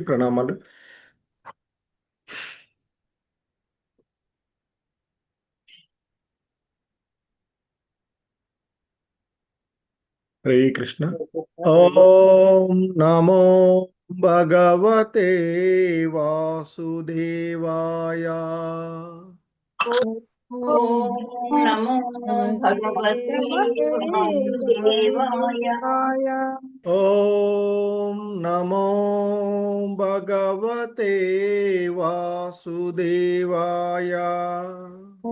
ప్రణామాలు. హరే కృష్ణ. ఓం నమో భగవతే వాసుదేవాయ. ఓం నమో భగవతే వాసుదేవాయ. ఓం నమో భగవతే వాసుదేవాయ.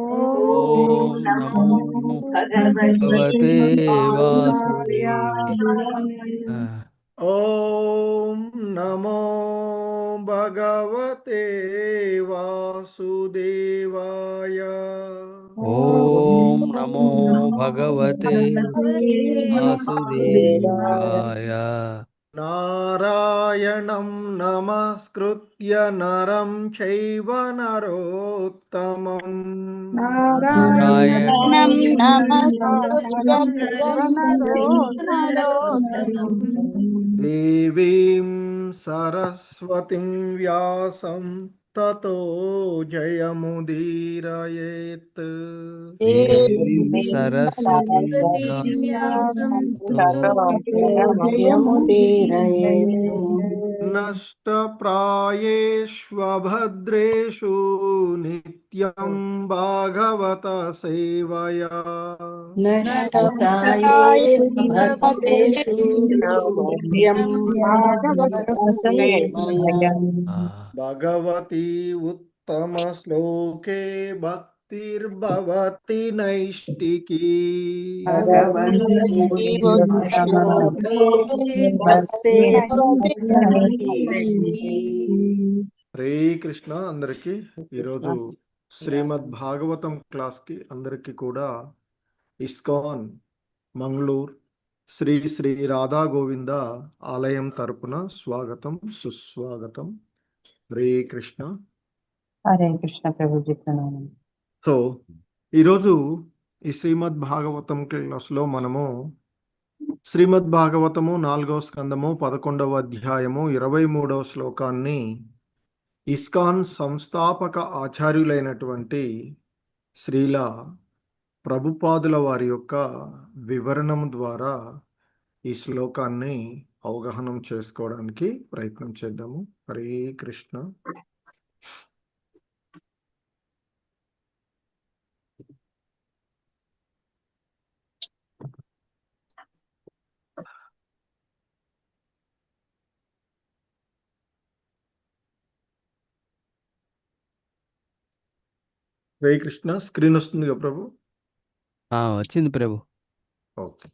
ఓం నమో భగవతే వాసుదేవాయ. ఓం నమో భగవతే వాసుదేవాయ. ఓం నమో భగవతే వాసుదేవాయ. నారాయణం నమస్కృత్య నరం చైవ నరోత్తమం. నారాయణం నమస్కృత్య నరోత్తమం. దేవీం సరస్వతిం వ్యాసం తతో జయముదీరయేత్. దేవీం సరస్వతీం వ్యాసం తతో నష్టప్రాయేష్వభద్రేషు నిత్యం భాగవత సేవయా. భగవతి ఉత్తమ శ్లోకే భక్తిర్భవతి నైష్టికీ. హరే కృష్ణ. అందరికి ఈరోజు శ్రీమద్ భాగవతం క్లాస్కి అందరికీ కూడా ఇస్కాన్ మంగళూరు శ్రీ శ్రీ రాధా గోవింద ఆలయం తరపున స్వాగతం సుస్వాగతం. హరే కృష్ణ. హరే కృష్ణ ప్రభుజీ ప్రణామం. సో ఈరోజు ఈ శ్రీమద్ భాగవతం క్లాస్లో మనము శ్రీమద్ భాగవతము 4వ స్కందము 11వ అధ్యాయము 23వ శ్లోకాన్ని ఇస్కాన్ సంస్థాపక ఆచార్యులైనటువంటి శ్రీల ప్రభుపాదుల వారి యొక్క వివరణం ద్వారా ఈ శ్లోకాన్ని అవగాహన చేసుకోవడానికి ప్రయత్నం చేద్దాము. హరే కృష్ణ. హరే కృష్ణ. స్క్రీన్ వస్తుందిగా ప్రభు? వచ్చింది ప్రభు. ఓకే.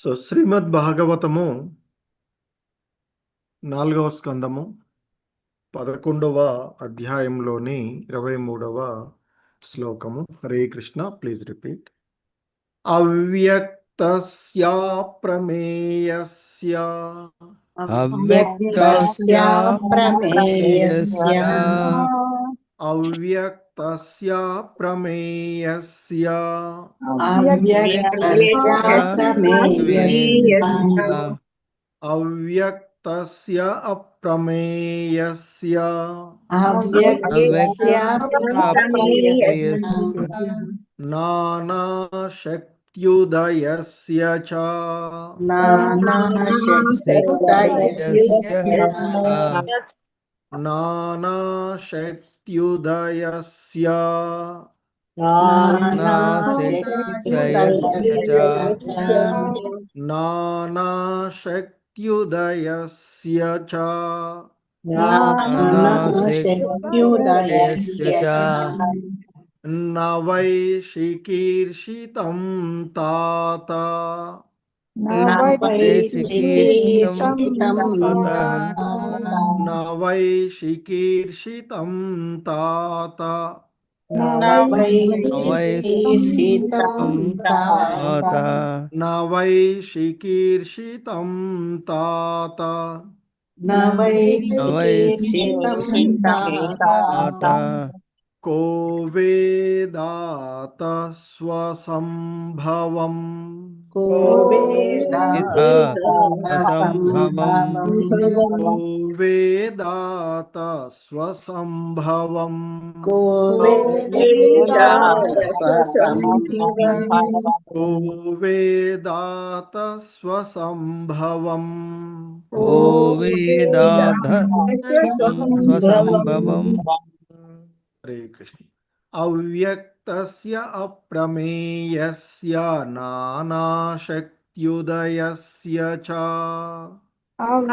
సో శ్రీమద్ భాగవతము 4వ స్కందము 11వ అధ్యాయంలోని 23వ శ్లోకము. హరే కృష్ణ. Please repeat. అవ్యక్తస్య ప్రమేయస్య అవ్యక్తస్య ప్రమేయస్య అవ్యక్తస్య ప్రమేయస్య అవ్యక్తస్య అప్రమేయస్య నానాశక్త్యుదయస్య చ నానాశక్త్యుదయస్య నానాశక్త్యుదయస్య చ నవైషికీర్షితం తాత నవైషికీర్షితం తాత నవైషికీర్షితం తాత को वेदात स्वसंभवम् को यथा असंभवम् को वेदात स्वसंभवम् को को वेदात स्वसंभवम् को वेदाध स्वसंभवम् हरे कृष्ण। अव्यक्तस्य अप्रमेयस्य नानाशक्त्युदयस्य च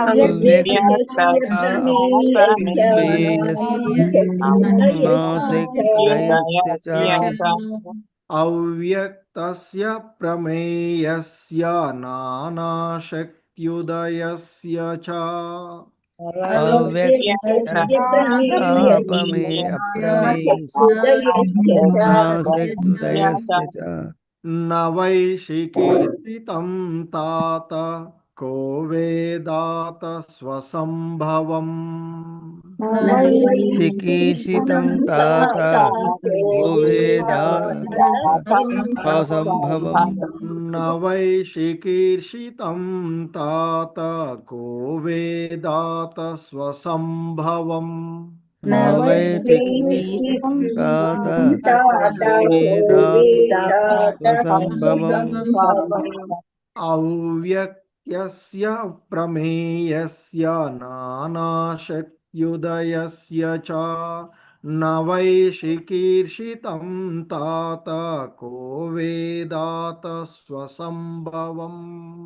अव्यक्तस्य अव्यक्तस्य प्रमेयस्य नानाशक्त्युदयस्य च अप्रमेयस्य च न वै शिकीर्षितं तात को वेदात स्वसंभवम् चिकीर्षितं तात को वेदात स्वसंभवम् न वै शिकीर्षितं तात को वेदात स्वसंभवम् न वै चिकीर्षितं तात को वेदात स्वसंभवम् अव्यक्तस्य प्रमेयस्य नानाशक्त्युदयस्य च न वै शिकीर्षितं तात को वेदात स्वसंभवम्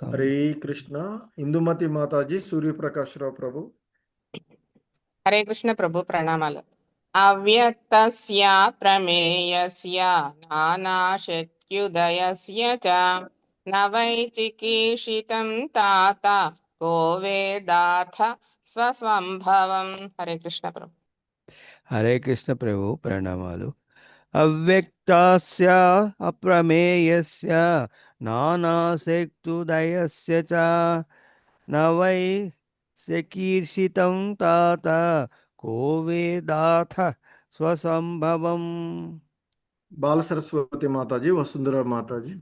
हरे कृष्ण। इंदुमती माताजी, सूर्य प्रकाश राव प्रभु। हरे कृष्ण प्रभु प्रणामालु। अव्यक्तस्य प्रमेयस्य नानाशक्त्युदयस्य च न वै चिकीर्षितं तात को वेदाथ स्वसंभवम्। हरे कृष्ण प्रभु। हरे कृष्ण प्रभु प्रणमालु। अव्यक्तस्य अप्रमेयस्य नानाशक्त्युदयस्य च न वै चिकीर्षितं तात को वेदाथ स्वसंभवम्। बाल सरस्वती माताजी, वसुंधरा माताजी।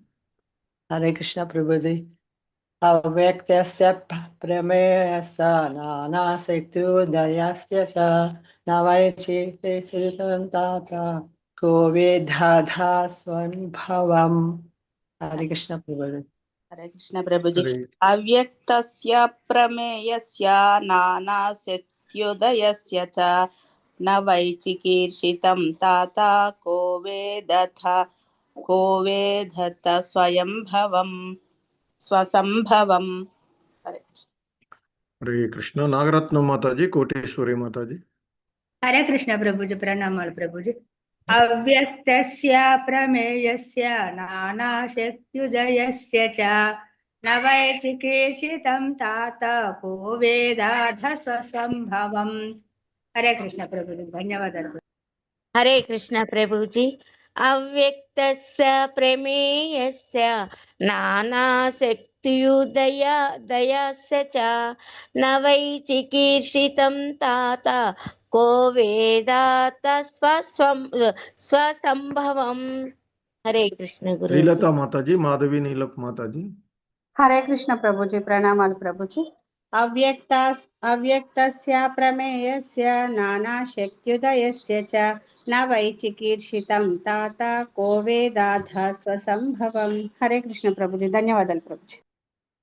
हरे कृष्ण प्रभु जी। अव्यक्तस्य प्रमेयस्य नानाशक्त्युदयस्य च न वै चिकीर्षितं तात को वेदाथ स्वसंभवम्। हरे कृष्ण प्रभु जी। हरे कृष्ण प्रभुजी। हरे अव्यक्तस्य प्रमेयस्य नानाशक्त्युदयस्य च न वै चिकीर्षितं तात को वेदथ स्वसंभवम्। हरे कृष्ण। हरे कृष्ण। नागरत्न माताजी, कोटेश्वरी माताजी। हरे कृष्ण प्रभुजी प्रणमाल प्रभुजी। अव्यक्तस्य प्रमेयस्य नानाशक्त्युदयस्य च न वै चिकीर्षितं तात को वेदाथ स्वसंभवम्। हरे कृष्ण प्रभुजी, धन्यवाद। हरे कृष्ण प्रभुजी। अव्यक्तस्य प्रमेयस्य नानाशक्त्युदयस्य च न वै चिकीर्षितं तात को वेदात स्वसंभवम्। हरे कृष्ण गुरुजी। श्रीलता माताजी, माधवी नीलप माताजी। हरे कृष्ण प्रभुजी प्रणामाल प्रभुजी। अव्यक्तस्य प्रमेयस्य नानाशक्त्युदयस्य च न वै चिकीर्षितं तात को वेदाथ स्वसंभवम्। हरे कृष्ण प्रभुजी, धन्यवादाలు प्रभुजी।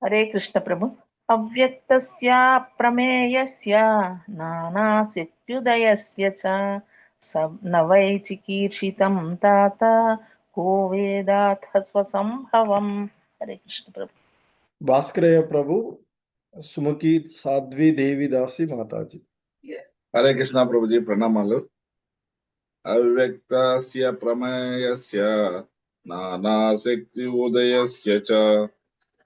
हरे कृष्ण प्रभु। अव्यक्तस्य प्रमेयस्य नानाशक्त्युदयस्य च न वै चिकीर्षितं तात को वेदाथ स्वसंभवम्। हरे कृष्ण प्रभु। भास्करय प्रभु, सुमुखी साध्वी देवी दासी माताजी। हरे कृष्ण प्रभु जी प्रणामालु। अव्यक्तस्य प्रमेयस्य नानाशक्ति उदयस्य च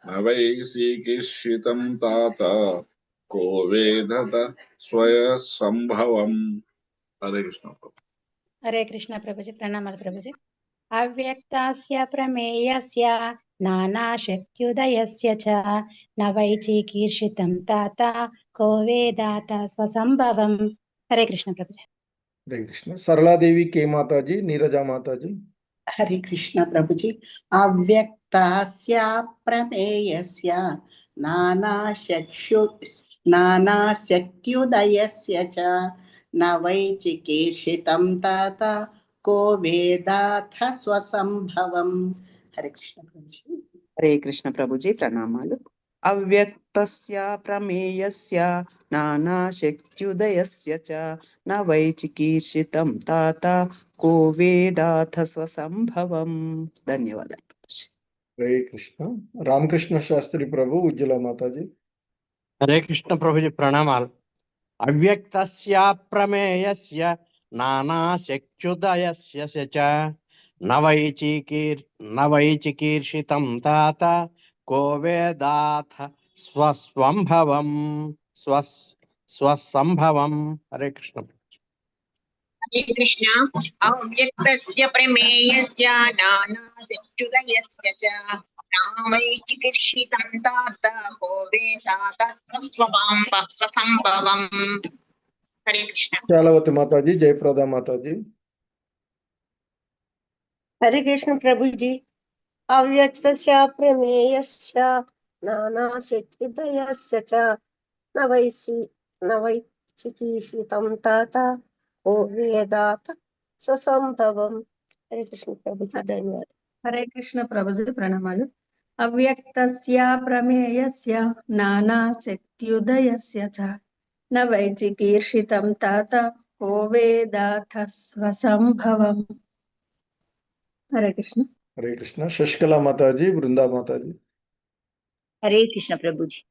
न वै श्रीकृष्णितं तात को वेदत स्वयंभवम्। హరే కృష్ణ ప్రభు. హరే కృష్ణ ప్రభుజీ ప్రణామాలు ప్రభుజీ అవ్యక్తస్య ప్రమేయస్య నానాశక్త్యుదయస్య చ న వైచికీర్షితం తాత కో వేదాత స్వసంభవం. హరే కృష్ణ ప్రభుజీ. हरे कृष्ण। सरलादेवी के माताजी, नीरजा माताजी। हरे कृष्ण प्रभुजी। अव्यक्तस्य प्रमेयस्य नानाशक्त्युदयस्य च न वैचिकीर्षितं तात को वेदाथ स्वसंभवम्। हरे कृष्ण प्रभुजी। हरे कृष्ण प्रभुजी प्रणामालु। अव्यक्तस्य प्रमेयस्य नानाशक्त्युदयस्य च न वैचिकीर्षितं तात को वेदाथ स्वसंभवम्। धन्यवादाలు। हरे कृष्ण। रामकृष्ण शास्त्री प्रभु, उज्ज्वला माताजी। हरे कृष्ण प्रभुजी प्रणामाल। अव्यक्तस्य प्रमेयस्य नानाशक्त्युदयस्य च न वैचिकीर्षितं तात को वेदाथ स्वसंभवम्। हरे कृष्ण। हरे कृष्ण। अव्यक्तस्य प्रमेयस्य नानाशक्त्युदयस्य च न वैचिकीर्षितं तात को वेदाथ स्वसंभवम्। हरे कृष्ण। शालावती माताजी, जयप्रदा माताजी। हरे कृष्ण प्रभुजी। अव्यक्तस्य प्रमेयस्य नानाशक्त्युदयस्य च न वैचिकीर्षितं तात को वेदात स्वसंभवम्। हरे कृष्ण प्रभुजी, धन्यवाद। हरे कृष्ण प्रभुजी प्रणमालु। अव्यक्तस्य प्रमेयस्य नानाशक्त्युदयस्य च न वैचिकीर्षितं तात को वेदाथ स्वसंभवम्। हरे कृष्ण। हरे कृष्ण। शशिकला माताजी, वृंदा माताजी। हरे कृष्ण प्रभुजी।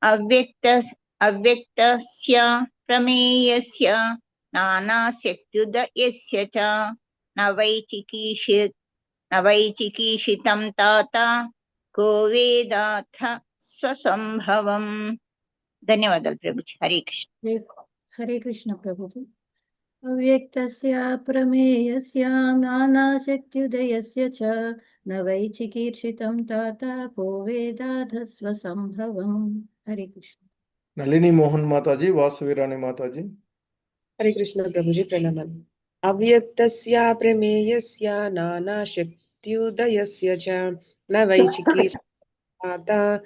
अव्यक्तस्य प्रमेयस्य नानाशक्त्युदयस्य च न वैचिकीर्षितं तात को वेदाथ स्वसंभवम्। धन्यवादाలు प्रभुजी। हरे कृष्ण। हरे कृष्ण प्रभुजी। अव्यक्तस्य प्रमेयस्य नानाशक्त्युदयस्य च न वैचिकीर्षितं तात को वेदाथ स्वसंभवम्। हरे कृष्ण। नलिनी मोहन माताजी, वासवी रानी माताजी। हरे कृष्ण प्रभुजी प्रणमामि। अव्यक्तस्य प्रमेयस्य नानाशक्त्युदयस्य च न वैचिकीर्षितं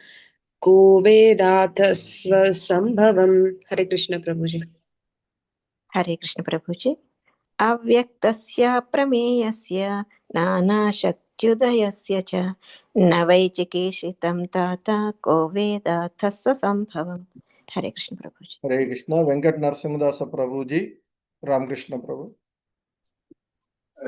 को वेदाथ स्वसंभवम्। हरे कृष्ण प्रभुजी। हरे कृष्ण प्रभुजी। अव्यक्तस्य प्रमेयस्य नानाशक्त्युदयस्य च न वैचिकीर्षितं तात को वेदाथ स्वसंभवम्। हरे कृष्ण प्रभुजी। हरे कृष्ण। वेंकट नरसिंहदास प्रभु जी, रामकृष्ण प्रभु।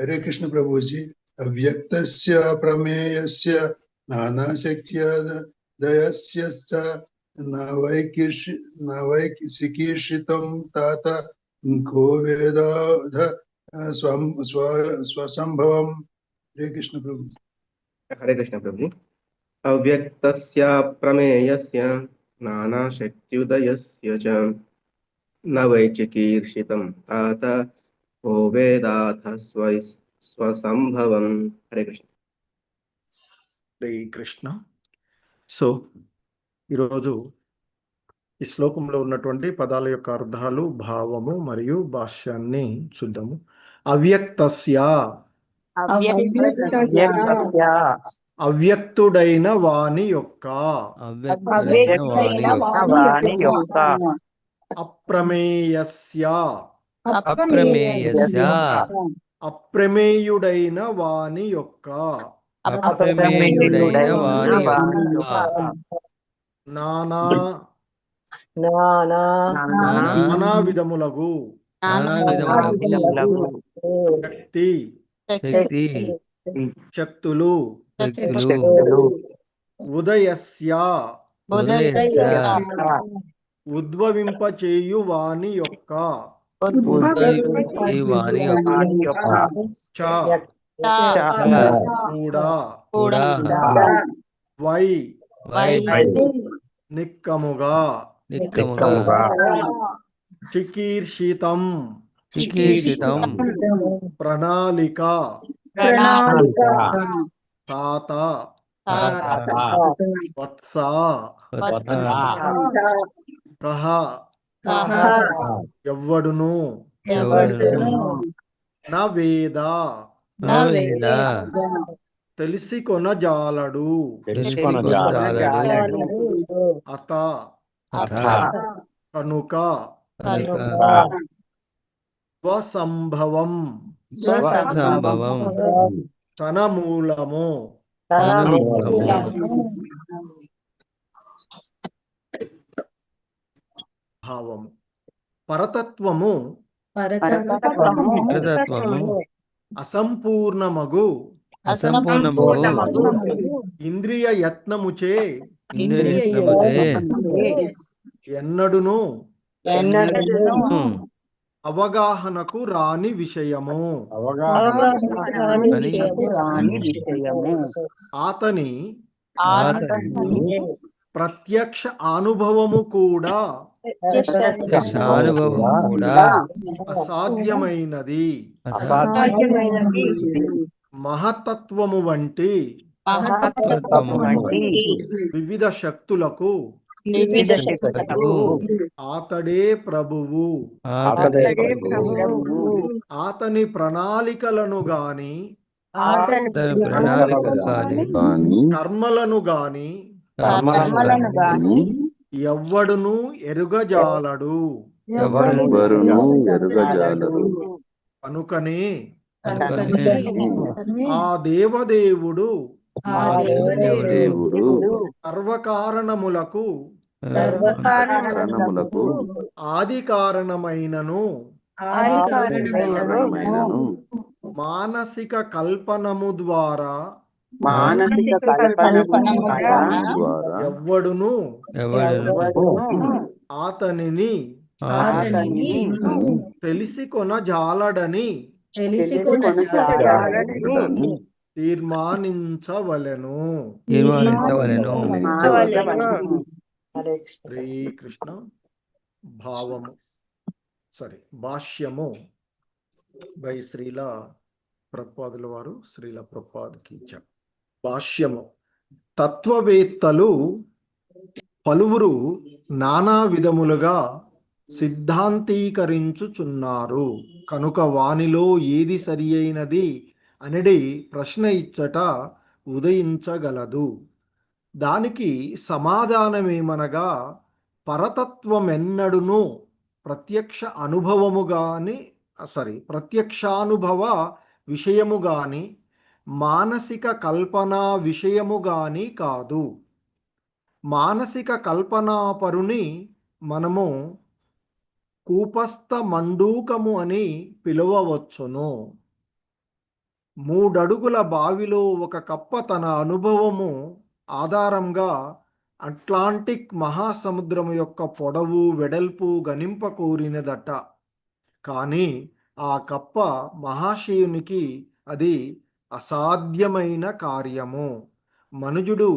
हरे कृष्ण प्रभु जी। अव्यक्तस्य प्रमेयस्य नानाशक्त्युदयस्य च न वैचिकीर्षितं तात को वेदाथ स्वसंभवम्। हरे कृष्ण प्रभु। हरे कृष्ण प्रभु। अव्यक्तस्य प्रमेयस्य नानाशक्त्युदयस्य च न वैचिकीर्षितं तात को वेदाथ स्वसंभवम्। हरे कृष्ण। హరే కృష్ణ. సో ఈరోజు ఈ శ్లోకంలో ఉన్నటువంటి పదాల యొక్క అర్థాలు, భావము మరియు భాష్యాన్ని చూద్దాము. అవ్యక్తస్య, అవ్యక్తుడైన వాని యొక్క, అప్రమేయస్య, అప్రమేయుడైన వాని యొక్క, నానా విధములగు శక్తులు ఉదయస్య, ఉద్భవింపచేయు వాని యొక్క, కూడా వై నిక్కముగా చికీర్షితం చికీర్షితం ప్రణాళిక ప్రణాళిక తాత తాత వత్స వత్స కహ కహ ఎవ్వడును ఎవడును నా వేద నవేద తెలిసి కొనజాలడు తెలుసుకొనజాలడు అత అథ కనుక కనుక స్వసంభవం స్వసంభవం తన మూలము తన్మూలము భావము పరతత్వము పరతత్వము అసంపూర్ణమగు అసంపూర్ణము ఇంద్రియ యత్నముచే ఇంద్రియముచే ఎన్నడును అవగాహనకు రాని విషయము అని అతని ఆతని ప్రత్యక్ష అనుభవము కూడా అనుభవం కూడా అసాధ్యమైనది మహతత్వము వంటి వివిధ శక్తులకు అతడే ప్రభువు అతని ప్రణాళికలను గాని కర్మలను గాని ఎవ్వడును ఎరుగజాలడు కనుకనే ఆ దేవదేవుడు సర్వకారణములకు ఆది కారణమైనను మానసిక కల్పనము ద్వారా ఎవ్వడును అతనిని తెలిసి కొనజాలడని తీర్మానించవలెను. శ్రీకృష్ణ భావము భాష్యము బై శ్రీల ప్రభుపాదుల వారు శ్రీల ప్రభుపాదకి ఇచ్చారు. భాష్యము తత్వవేత్తలు పలువురు నానా విధములుగా సిద్ధాంతీకరించుచున్నారు కనుక వానిలో ఏది సరి అయినది అనేది ప్రశ్న ఇచ్చట ఉదయించగలదు. దానికి సమాధానమేమనగా పరతత్వమెన్నడును ప్రత్యక్షానుభవ విషయము గాని మానసిక కల్పనా విషయము గాని కాదు. మానసిక కల్పనాపరుని మనము కూపస్థ మండూకము అని పిలువవచ్చును. 3 అడుగుల బావిలో ఒక కప్ప తన అనుభవము ఆధారంగా అట్లాంటిక్ మహాసముద్రము యొక్క పొడవు వెడల్పు గణింప కోరినదట. కానీ ఆ కప్ప మహాశయునికి అది అసాధ్యమైన కార్యము. మనుజుడు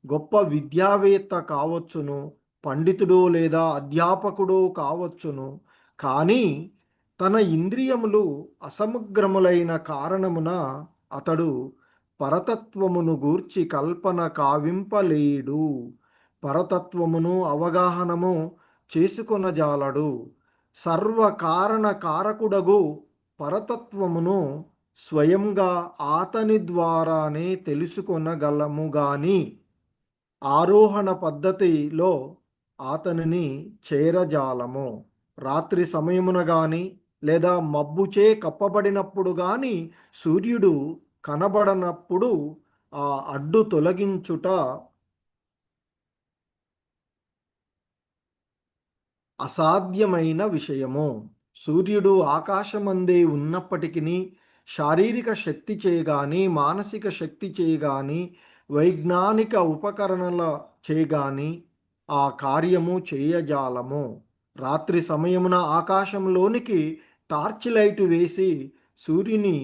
గొప్ప విద్యావేత్త కావచ్చును, పండితుడో లేదా అధ్యాపకుడో కావచ్చును. కానీ తన ఇంద్రియములు అసమగ్రములైన కారణమున అతడు పరతత్వమును గూర్చి కల్పన కావింపలేడు. పరతత్వమును అవగాహనము చేసుకొనజాలడు. సర్వకారణ కారకుడగు పరతత్వమును స్వయంగా అతని ద్వారానే తెలుసుకొనగలము గాని ఆరోహణ పద్ధతిలో అతనిని చేరజాలము. రాత్రి సమయమున గాని లేదా మబ్బుచే కప్పబడినప్పుడు గాని సూర్యుడు కనబడనప్పుడు ఆ అడ్డు తొలగించుట అసాధ్యమైన విషయము. సూర్యుడు ఆకాశమందే ఉన్నప్పటికీ శారీరక శక్తి చేయగాని మానసిక శక్తి చేయగాని వైజ్ఞానిక ఉపకరణల చేయగాని ఆ కార్యము చేయజాలము. రాత్రి సమయమున ఆకాశంలోనికి టార్చ్ లైట్ వేసి సూర్యుని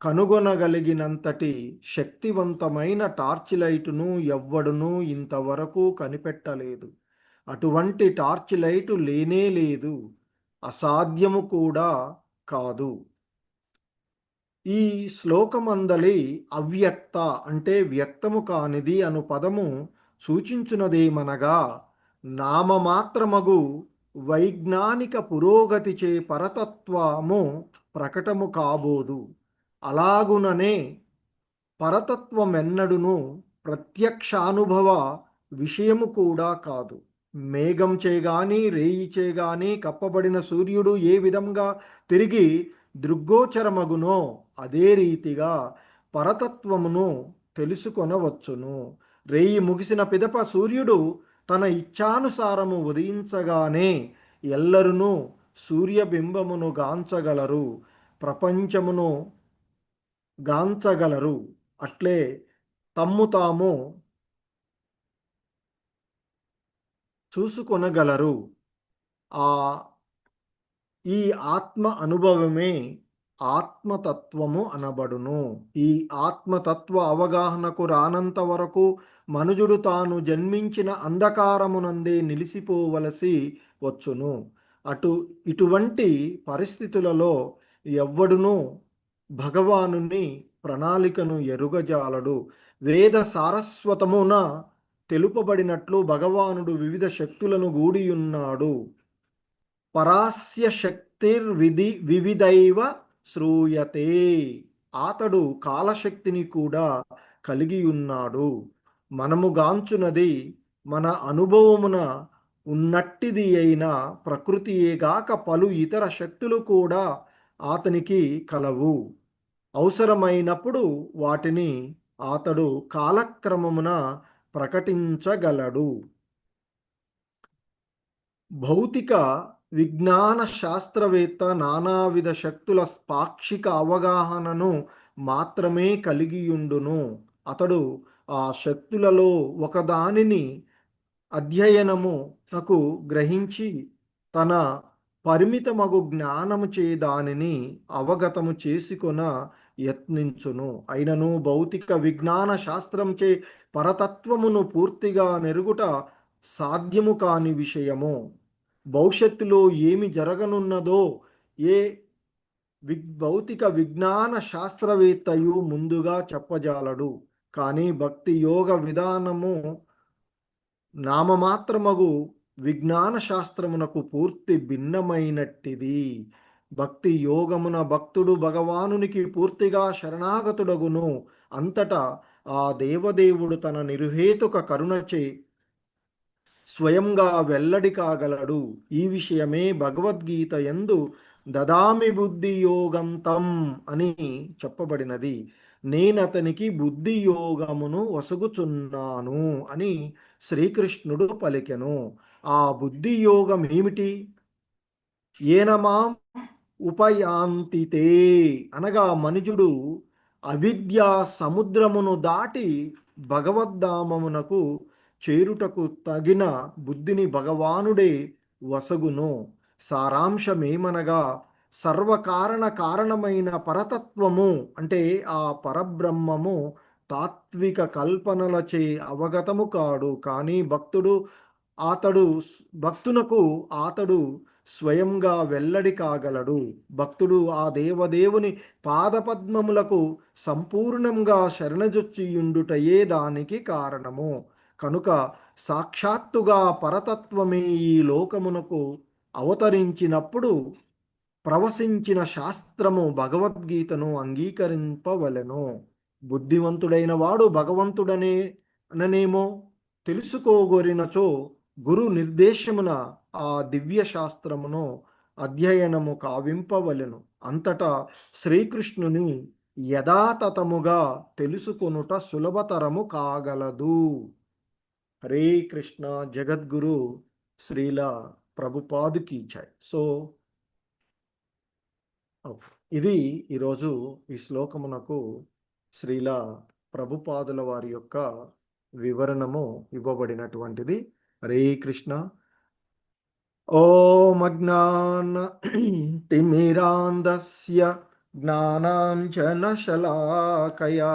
కనుగొనగలిగినంతటి శక్తివంతమైన టార్చ్ లైటును ఎవ్వడునూ ఇంతవరకు కనిపెట్టలేదు. అటువంటి టార్చ్ లైటు లేనే లేదు. అసాధ్యము కూడా కాదు. ఈ శ్లోకమందలి అవ్యక్త అంటే వ్యక్తము కానిది అను పదము సూచించున్నదేమనగా నామమాత్రమగు వైజ్ఞానిక పురోగతిచే పరతత్వము ప్రకటము కాబోదు. అలాగుననే పరతత్వమెన్నడును ప్రత్యక్షానుభవ విషయము కూడా కాదు. మేఘంచే గాని రేయిచే గాని కప్పబడిన సూర్యుడు ఏ విధంగా తిరిగి దృగ్గోచరమగునో అదే రీతిగా పరతత్వమును తెలుసుకొనవచ్చును. రేయి ముగిసిన పిదప సూర్యుడు తన ఇచ్ఛానుసారము ఉదయించగానే ఎల్లరును సూర్యబింబమును గాంచగలరు, ప్రపంచమును గాంచగలరు. అట్లే తమ్ము తాము చూసుకొనగలరు. ఈ ఆత్మ అనుభవమే ఆత్మతత్వము అనబడును. ఈ ఆత్మతత్వ అవగాహనకు రానంత వరకు మనుజుడు తాను జన్మించిన అంధకారమునందే నిలిసిపోవలసి వచ్చును. ఇటువంటి పరిస్థితులలో ఎవ్వడునూ భగవానుని ప్రణాళికను ఎరుగజాలడు. వేద సారస్వతమున తెలుపబడినట్లు భగవానుడు వివిధ శక్తులను గూడియున్నాడు. పరాస్య వివిధైవ శ్రూయతే. అతడు కాలశక్తిని కూడా కలిగి ఉన్నాడు. మనము గాంచున్నది మన అనుభవమున ఉన్నట్టిది అయిన ప్రకృతియేగాక పలు ఇతర శక్తులు కూడా అతనికి కలవు. అవసరమైనప్పుడు వాటిని అతడు కాలక్రమమున ప్రకటించగలడు. భౌతిక విజ్ఞాన శాస్త్రవేత్త నానావిధ శక్తుల పాక్షిక అవగాహనను మాత్రమే కలిగియుండును. అతడు ఆ శక్తులలో ఒకదానిని అధ్యయనమునకు గ్రహించి తన పరిమితమగు జ్ఞానము చే దానిని అవగతము చేసుకొన యత్నించును. అయినను భౌతిక విజ్ఞాన శాస్త్రంచే పరతత్వమును పూర్తిగా నెరుగుట సాధ్యము కాని విషయము. భవిష్యత్తులో ఏమి జరగనున్నదో ఏ భౌతిక విజ్ఞాన శాస్త్రవేత్తయు ముందుగా చెప్పజాలడు. కానీ భక్తి యోగ విధానము నామమాత్రమగు విజ్ఞాన శాస్త్రమునకు పూర్తి భిన్నమైనట్టిది. భక్తి యోగమున భక్తుడు భగవానునికి పూర్తిగా శరణాగతుడగును. అంతటా ఆ దేవదేవుడు తన నిర్హేతుక కరుణచే స్వయంగా వెల్లడి కాగలడు. ఈ విషయమే భగవద్గీత యందు దదామి బుద్ధి యోగంతం అని చెప్పబడినది. నేనతనికి బుద్ధి యోగమును వసగుచున్నాను అని శ్రీకృష్ణుడు పలికెను. ఆ బుద్ధి యోగం ఏమిటి? ఏనమాం ఉపయాంతితే అనగా మనుజుడు అవిద్యా సముద్రమును దాటి భగవద్ధామమునకు చేరుటకు తగిన బుద్ధిని భగవానుడే వసగును. సారాంశమేమనగా సర్వకారణ కారణమైన పరతత్వము అంటే ఆ పరబ్రహ్మము తాత్విక కల్పనలచే అవగతము కాడు. కానీ భక్తునకు అతడు స్వయంగా వెల్లడి కాగలడు. భక్తుడు ఆ దేవదేవుని పాదపద్మములకు సంపూర్ణంగా శరణజొచ్చియుండుటయే దానికి కారణము. కనుక సాక్షాత్తుగా పరతత్వమే ఈ లోకమునకు అవతరించినప్పుడు ప్రవశించిన శాస్త్రము భగవద్గీతను అంగీకరింపవలెను. బుద్ధివంతుడైన వాడు భగవంతుడనేమో తెలుసుకోగోరినచో గురు నిర్దేశమున ఆ దివ్య శాస్త్రమును అధ్యయనము కావింపవలెను. అంతటా శ్రీకృష్ణుని యథాతథముగా తెలుసుకొనుట సులభతరము కాగలదు. హరే కృష్ణ. జగద్గురు శ్రీల ప్రభుపాదుకి జై. సో ఇది ఈరోజు ఈ శ్లోకమునకు శ్రీల ప్రభుపాదుల వారి యొక్క వివరణము ఇవ్వబడినటువంటిది. హరే కృష్ణ. ఓం అజ్ఞాన తిమిరాంధస్య జ్ఞానాంజన శలాకయా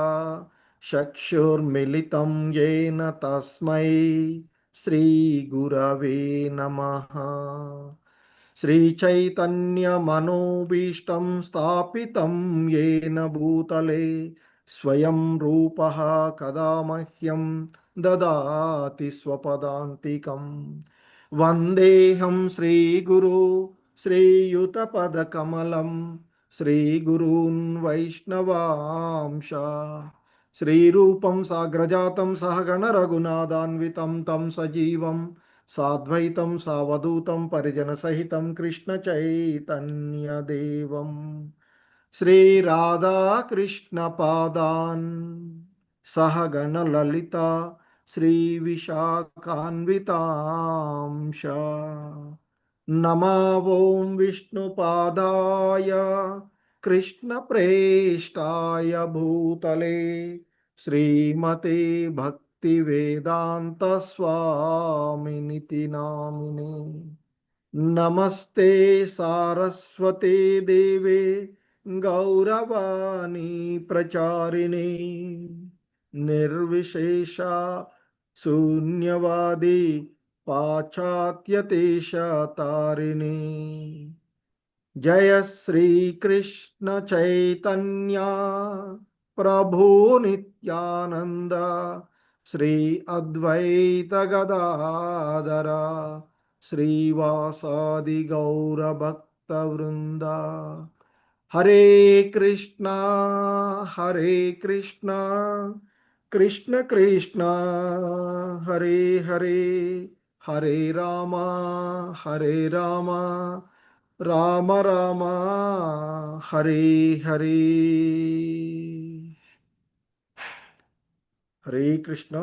చక్షుర్మిలితం యేన తస్మై శ్రీ గురవే నమః. श्रीचैतन्यमनोभीष्टं स्थापितं येन भूतले स्वयं रूपः कदा मह्यं ददाति स्वपदान्तिकम् वन्देऽहं श्रीगुरु श्रीयुतपदकमलं श्रीगुरून् वैष्णवांश श्रीरूपं साग्रजातं सहगण रघुनाथान्वितं तं सजीवं साद्वैतं सावधूतं परिजनसहितं कृष्णचैतन्यदेवं श्रीराधाकृष्णपादान् सहगणललिता श्रीविशाखान्वितांश नमो विष्णुपादाय कृष्णप्रेष्ठाय भूतले श्रीमते भक्तिवेदांत स्वामिनिति नामिने नमस्ते सारस्वते देवे गौरवाणी प्रचारिणे निर्विशेषा शून्यवादी पाश्चात्यदेशतारिणे जय श्री कृष्ण चैतन्य प्रभु नित्यानंद श्री अद्वैत गदाधर श्रीवासादि गौर भक्त वृंदा हरे कृष्णा कृष्ण कृष्ण हरे हरे हरे राम राम राम हरे हरे హరే కృష్ణ.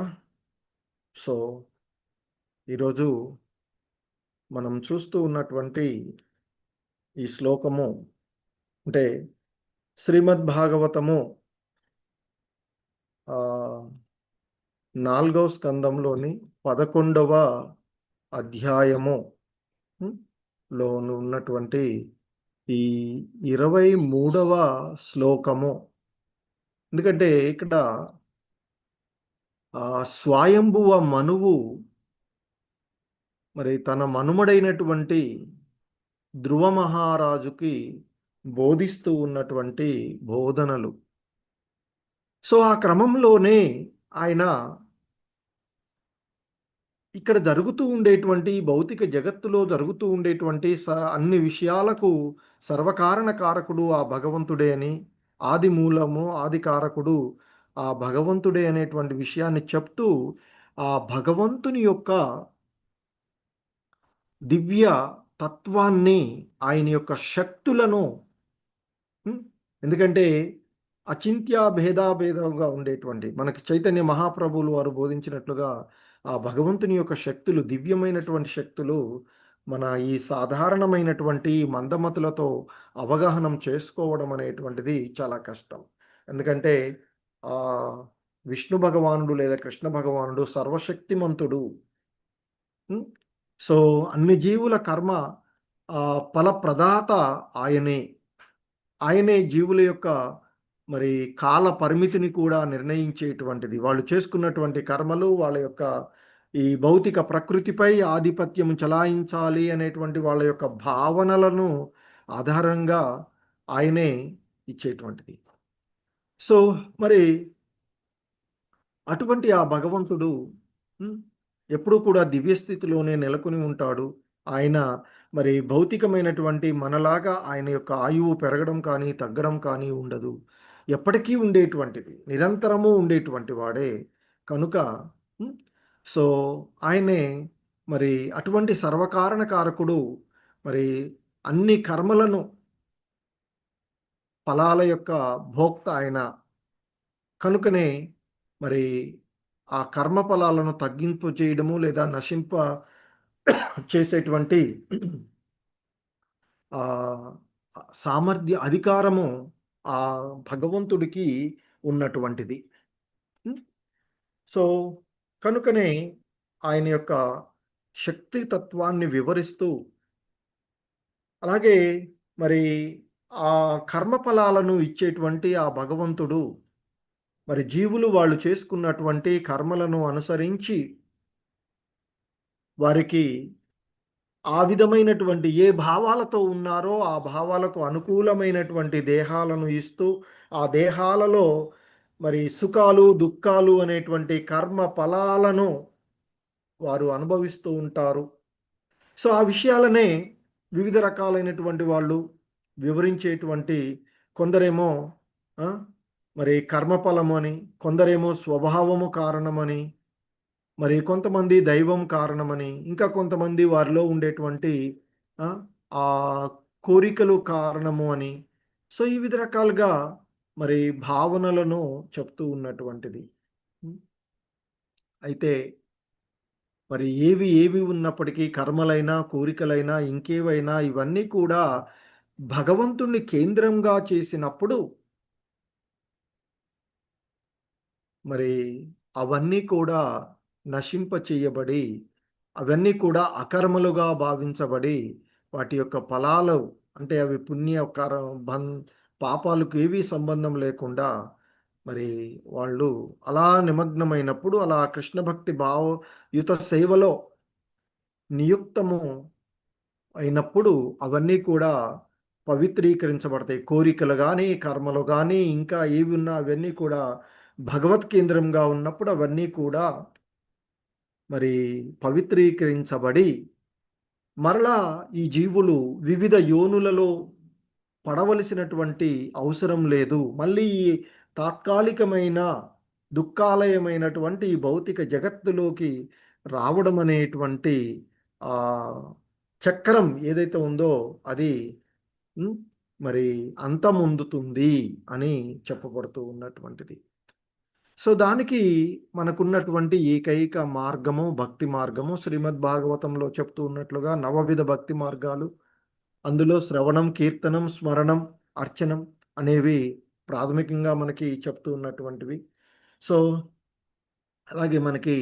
సో ఈరోజు మనం చూస్తూ ఉన్నటువంటి ఈ శ్లోకము అంటే శ్రీమద్ భాగవతము 4వ స్కందంలోని 11వ అధ్యాయము లో ఉన్నటువంటి ఈ 23వ శ్లోకము. ఎందుకంటే ఇక్కడ స్వయంభువ మనువు మరి తన మనుమడైనటువంటి ధ్రువ మహారాజుకి బోధిస్తూ ఉన్నటువంటి బోధనలు. సో ఆ క్రమంలోనే ఆయన ఇక్కడ జరుగుతూ ఉండేటువంటి భౌతిక జగత్తులో జరుగుతూ ఉండేటువంటి అన్ని విషయాలకు సర్వకారణ కారకుడు ఆ భగవంతుడే అని, ఆది మూలము ఆది కారకుడు ఆ భగవంతుడే అనేటువంటి విషయాన్ని చెప్తూ ఆ భగవంతుని యొక్క దివ్య తత్వాన్ని, ఆయన యొక్క శక్తులను, ఎందుకంటే అచింత్య భేదాభేదంగా ఉండేటువంటి మనకి చైతన్య మహాప్రభువులు వారు బోధించినట్లుగా ఆ భగవంతుని యొక్క శక్తులు, దివ్యమైనటువంటి శక్తులు మన ఈ సాధారణమైనటువంటి మందమతులతో అవగాహనం చేసుకోవడం అనేటువంటిది చాలా కష్టం. ఎందుకంటే విష్ణు భగవానుడు లేదా కృష్ణ భగవానుడు సర్వశక్తిమంతుడు. సో అన్ని జీవుల కర్మ ఫల ప్రదాత ఆయనే జీవుల యొక్క మరి కాల పరిమితిని కూడా నిర్ణయించేటువంటిది. వాళ్ళు చేసుకున్నటువంటి కర్మలు వాళ్ళ యొక్క ఈ భౌతిక ప్రకృతిపై ఆధిపత్యం చలాయించాలి అనేటువంటి వాళ్ళ యొక్క భావనలను ఆధారంగా ఆయనే ఇచ్చేటువంటిది. సో మరి అటువంటి ఆ భగవంతుడు ఎప్పుడూ కూడా దివ్యస్థితిలోనే నెలకొని ఉంటాడు. ఆయన మరి భౌతికమైనటువంటి మనలాగా ఆయన యొక్క ఆయువు పెరగడం కానీ తగ్గడం కానీ ఉండదు. ఎప్పటికీ ఉండేటువంటిది, నిరంతరము ఉండేటువంటి వాడే కనుక సో ఆయనే మరి అటువంటి సర్వకారణ కారకుడు. మరి అన్ని కర్మలను ఫలాల యొక్క భోక్త ఆయన కనుకనే మరి ఆ కర్మ ఫలాలను తగ్గింపు చేయడము లేదా నశింప చేసేటువంటి సామర్థ్య అధికారము ఆ భగవంతుడికి ఉన్నటువంటిది. సో కనుకనే ఆయన యొక్క శక్తి తత్వాన్ని వివరిస్తూ, అలాగే మరి ఆ కర్మఫలాలను ఇచ్చేటువంటి ఆ భగవంతుడు మరి జీవులు వాళ్ళు చేసుకున్నటువంటి కర్మలను అనుసరించి వారికి ఆ విధమైనటువంటి ఏ భావాలతో ఉన్నారో ఆ భావాలకు అనుకూలమైనటువంటి దేహాలను ఇస్తూ ఆ దేహాలలో మరి సుఖాలు దుఃఖాలు అనేటువంటి కర్మ ఫలాలను వారు అనుభవిస్తూ ఉంటారు. సో ఆ విషయాలనే వివిధ రకాలైనటువంటి వాళ్ళు వివరించేటువంటి కొందరేమో ఆ, మరి కర్మఫలము అని, కొందరేమో స్వభావము కారణమని, మరి కొంతమంది దైవం కారణమని, ఇంకా కొంతమంది వారిలో ఉండేటువంటి ఆ ఆ కోరికలు కారణము అని. సో ఈ వివిధ రకాలుగా మరి భావనలను చెప్తూ ఉన్నటువంటిది. అయితే మరి ఏవి ఉన్నప్పటికీ కర్మలైనా కోరికలైనా ఇంకేవైనా ఇవన్నీ కూడా భగవంతుణ్ణి కేంద్రంగా చేసినప్పుడు మరి అవన్నీ కూడా నశింప చేయబడి అవన్నీ కూడా అకర్మలుగా భావించబడి వాటి యొక్క ఫలాలు అంటే అవి పాపాలకు ఏవీ సంబంధం లేకుండా మరి వాళ్ళు అలా నిమగ్నమైనప్పుడు అలా కృష్ణ భక్తి భావయుత సేవలో నియుక్తము అయినప్పుడు అవన్నీ కూడా పవిత్రీకరించబడతాయి. కోరికలు కానీ కర్మలు కానీ ఇంకా ఏవి ఉన్నా అవన్నీ కూడా భగవత్ కేంద్రంగా ఉన్నప్పుడు అవన్నీ కూడా మరి పవిత్రీకరించబడి మరలా ఈ జీవులు వివిధ యోనులలో పడవలసినటువంటి అవసరం లేదు. మళ్ళీ ఈ తాత్కాలికమైన దుఃఖాలయమైనటువంటి ఈ భౌతిక జగత్తులోకి రావడం అనేటువంటి ఆ చక్రం ఏదైతే ఉందో అది మరి అంతమొందుతుంది అని చెప్పబడుతూ ఉన్నటువంటిది. సో దానికి మనకున్నటువంటి ఏకైక మార్గము భక్తి మార్గము. శ్రీమద్ భాగవతంలో చెప్తూ ఉన్నట్లుగా నవవిధ భక్తి మార్గాలు, అందులో శ్రవణం, కీర్తనం, స్మరణం, అర్చనం అనేవి ప్రాథమికంగా మనకి చెప్తూ ఉన్నటువంటివి. సో అలాగే మనకి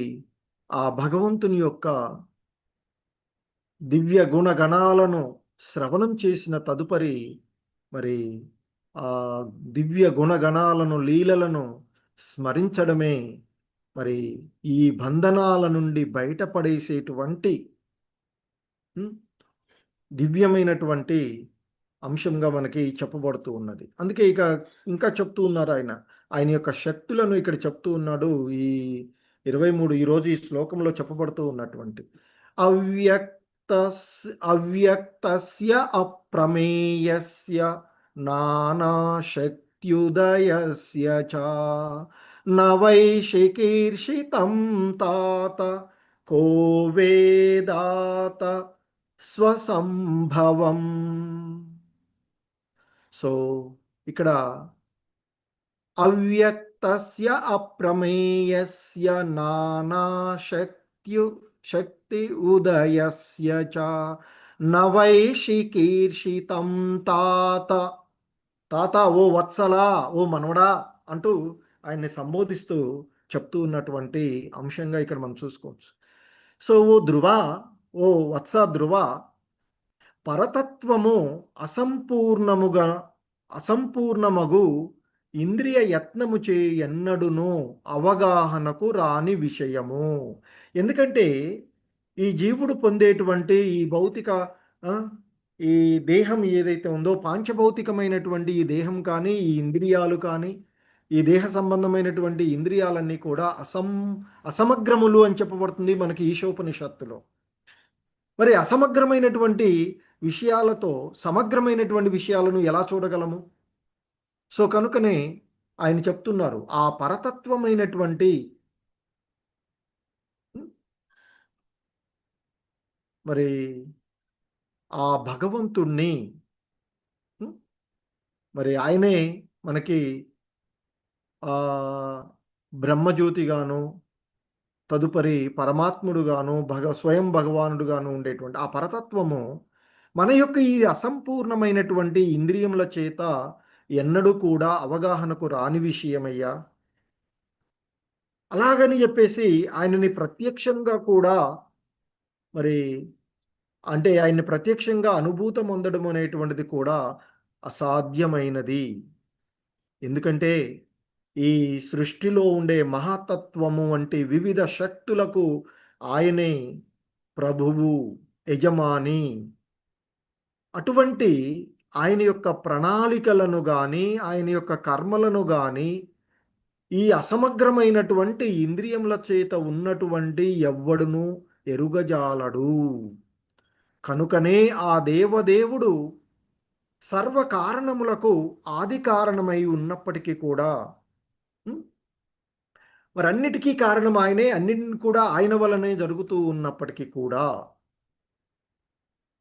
ఆ భగవంతుని యొక్క దివ్య గుణగణాలను శ్రవణం చేసిన తదుపరి మరి ఆ దివ్య గుణగణాలను లీలలను స్మరించడమే మరి ఈ బంధనాల నుండి బయటపడేసేటువంటి దివ్యమైనటువంటి అంశంగా మనకి చెప్పబడుతూ ఉన్నది. అందుకే ఇంకా చెప్తూ ఉన్నారు ఆయన యొక్క శక్తులను ఇక్కడ చెప్తూ ఉన్నాడు. ఈ 23 ఈరోజు ఈ శ్లోకంలో చెప్పబడుతూ ఉన్నటువంటి అవ్యక్తస్య అప్రమేయస్య నానాశక్త్యుదయస్య చ నవైశికీర్షితం తాత కో వేదాత స్వసంభవం. సో ఇక్కడ అవ్యక్తస్య అప్రమేయస్య నానాశక్తి ఉదయస్య చ నవైశికీర్షితం తాత. తాత ఓ వత్సలా, ఓ మనవడా అంటూ ఆయన్ని సంబోధిస్తూ చెప్తూ ఉన్నటువంటి అంశంగా ఇక్కడ మనం చూసుకోవచ్చు. సో ఓ ధ్రువ, ఓ వత్స ధ్రువ, పరతత్వము అసంపూర్ణమగు ఇంద్రియ యత్నము చే ఎన్నడును అవగాహనకు రాని విషయము. ఎందుకంటే ఈ జీవుడు పొందేటువంటి ఈ భౌతిక ఈ దేహం ఏదైతే ఉందో పాంచభౌతికమైనటువంటి ఈ దేహం కానీ ఈ ఇంద్రియాలు కానీ ఈ దేహ సంబంధమైనటువంటి ఇంద్రియాలన్నీ కూడా అసమగ్రములు అని చెప్పబడుతుంది మనకి ఈశోపనిషత్తులో. మరి అసమగ్రమైనటువంటి విషయాలతో సమగ్రమైనటువంటి విషయాలను ఎలా చూడగలము? సో కనుకనే ఆయన చెప్తున్నారు ఆ పరతత్వమైనటువంటి మరి ఆ భగవంతుణ్ణి మరి ఆయనే మనకి బ్రహ్మజ్యోతిగాను తదుపరి పరమాత్ముడుగాను స్వయం భగవానుడుగాను ఉండేటువంటి ఆ పరతత్వము మన యొక్క ఈ అసంపూర్ణమైనటువంటి ఇంద్రియముల చేత ఎన్నడూ కూడా అవగాహనకు రాని విషయమయ్యా. అలాగని చెప్పేసి ఆయనని ప్రత్యక్షంగా కూడా మరి అంటే ఆయన్ని ప్రత్యక్షంగా అనుభూతం పొందడం అనేటువంటిది కూడా అసాధ్యమైనది. ఎందుకంటే ఈ సృష్టిలో ఉండే మహాతత్వము వంటి వివిధ శక్తులకు ఆయనే ప్రభువు, యజమాని. అటువంటి ఆయన యొక్క ప్రణాళికలను కానీ ఆయన యొక్క కర్మలను కానీ ఈ అసమగ్రమైనటువంటి ఇంద్రియముల చేత ఉన్నటువంటి ఎవ్వడును ఎరుగజాలడు. కనుకనే ఆ దేవదేవుడు సర్వ కారణములకు ఆది కారణమై ఉన్నప్పటికీ కూడా మరి అన్నిటికీ కారణం ఆయనే, అన్నిటిని కూడా ఆయన వలనే జరుగుతూ ఉన్నప్పటికీ కూడా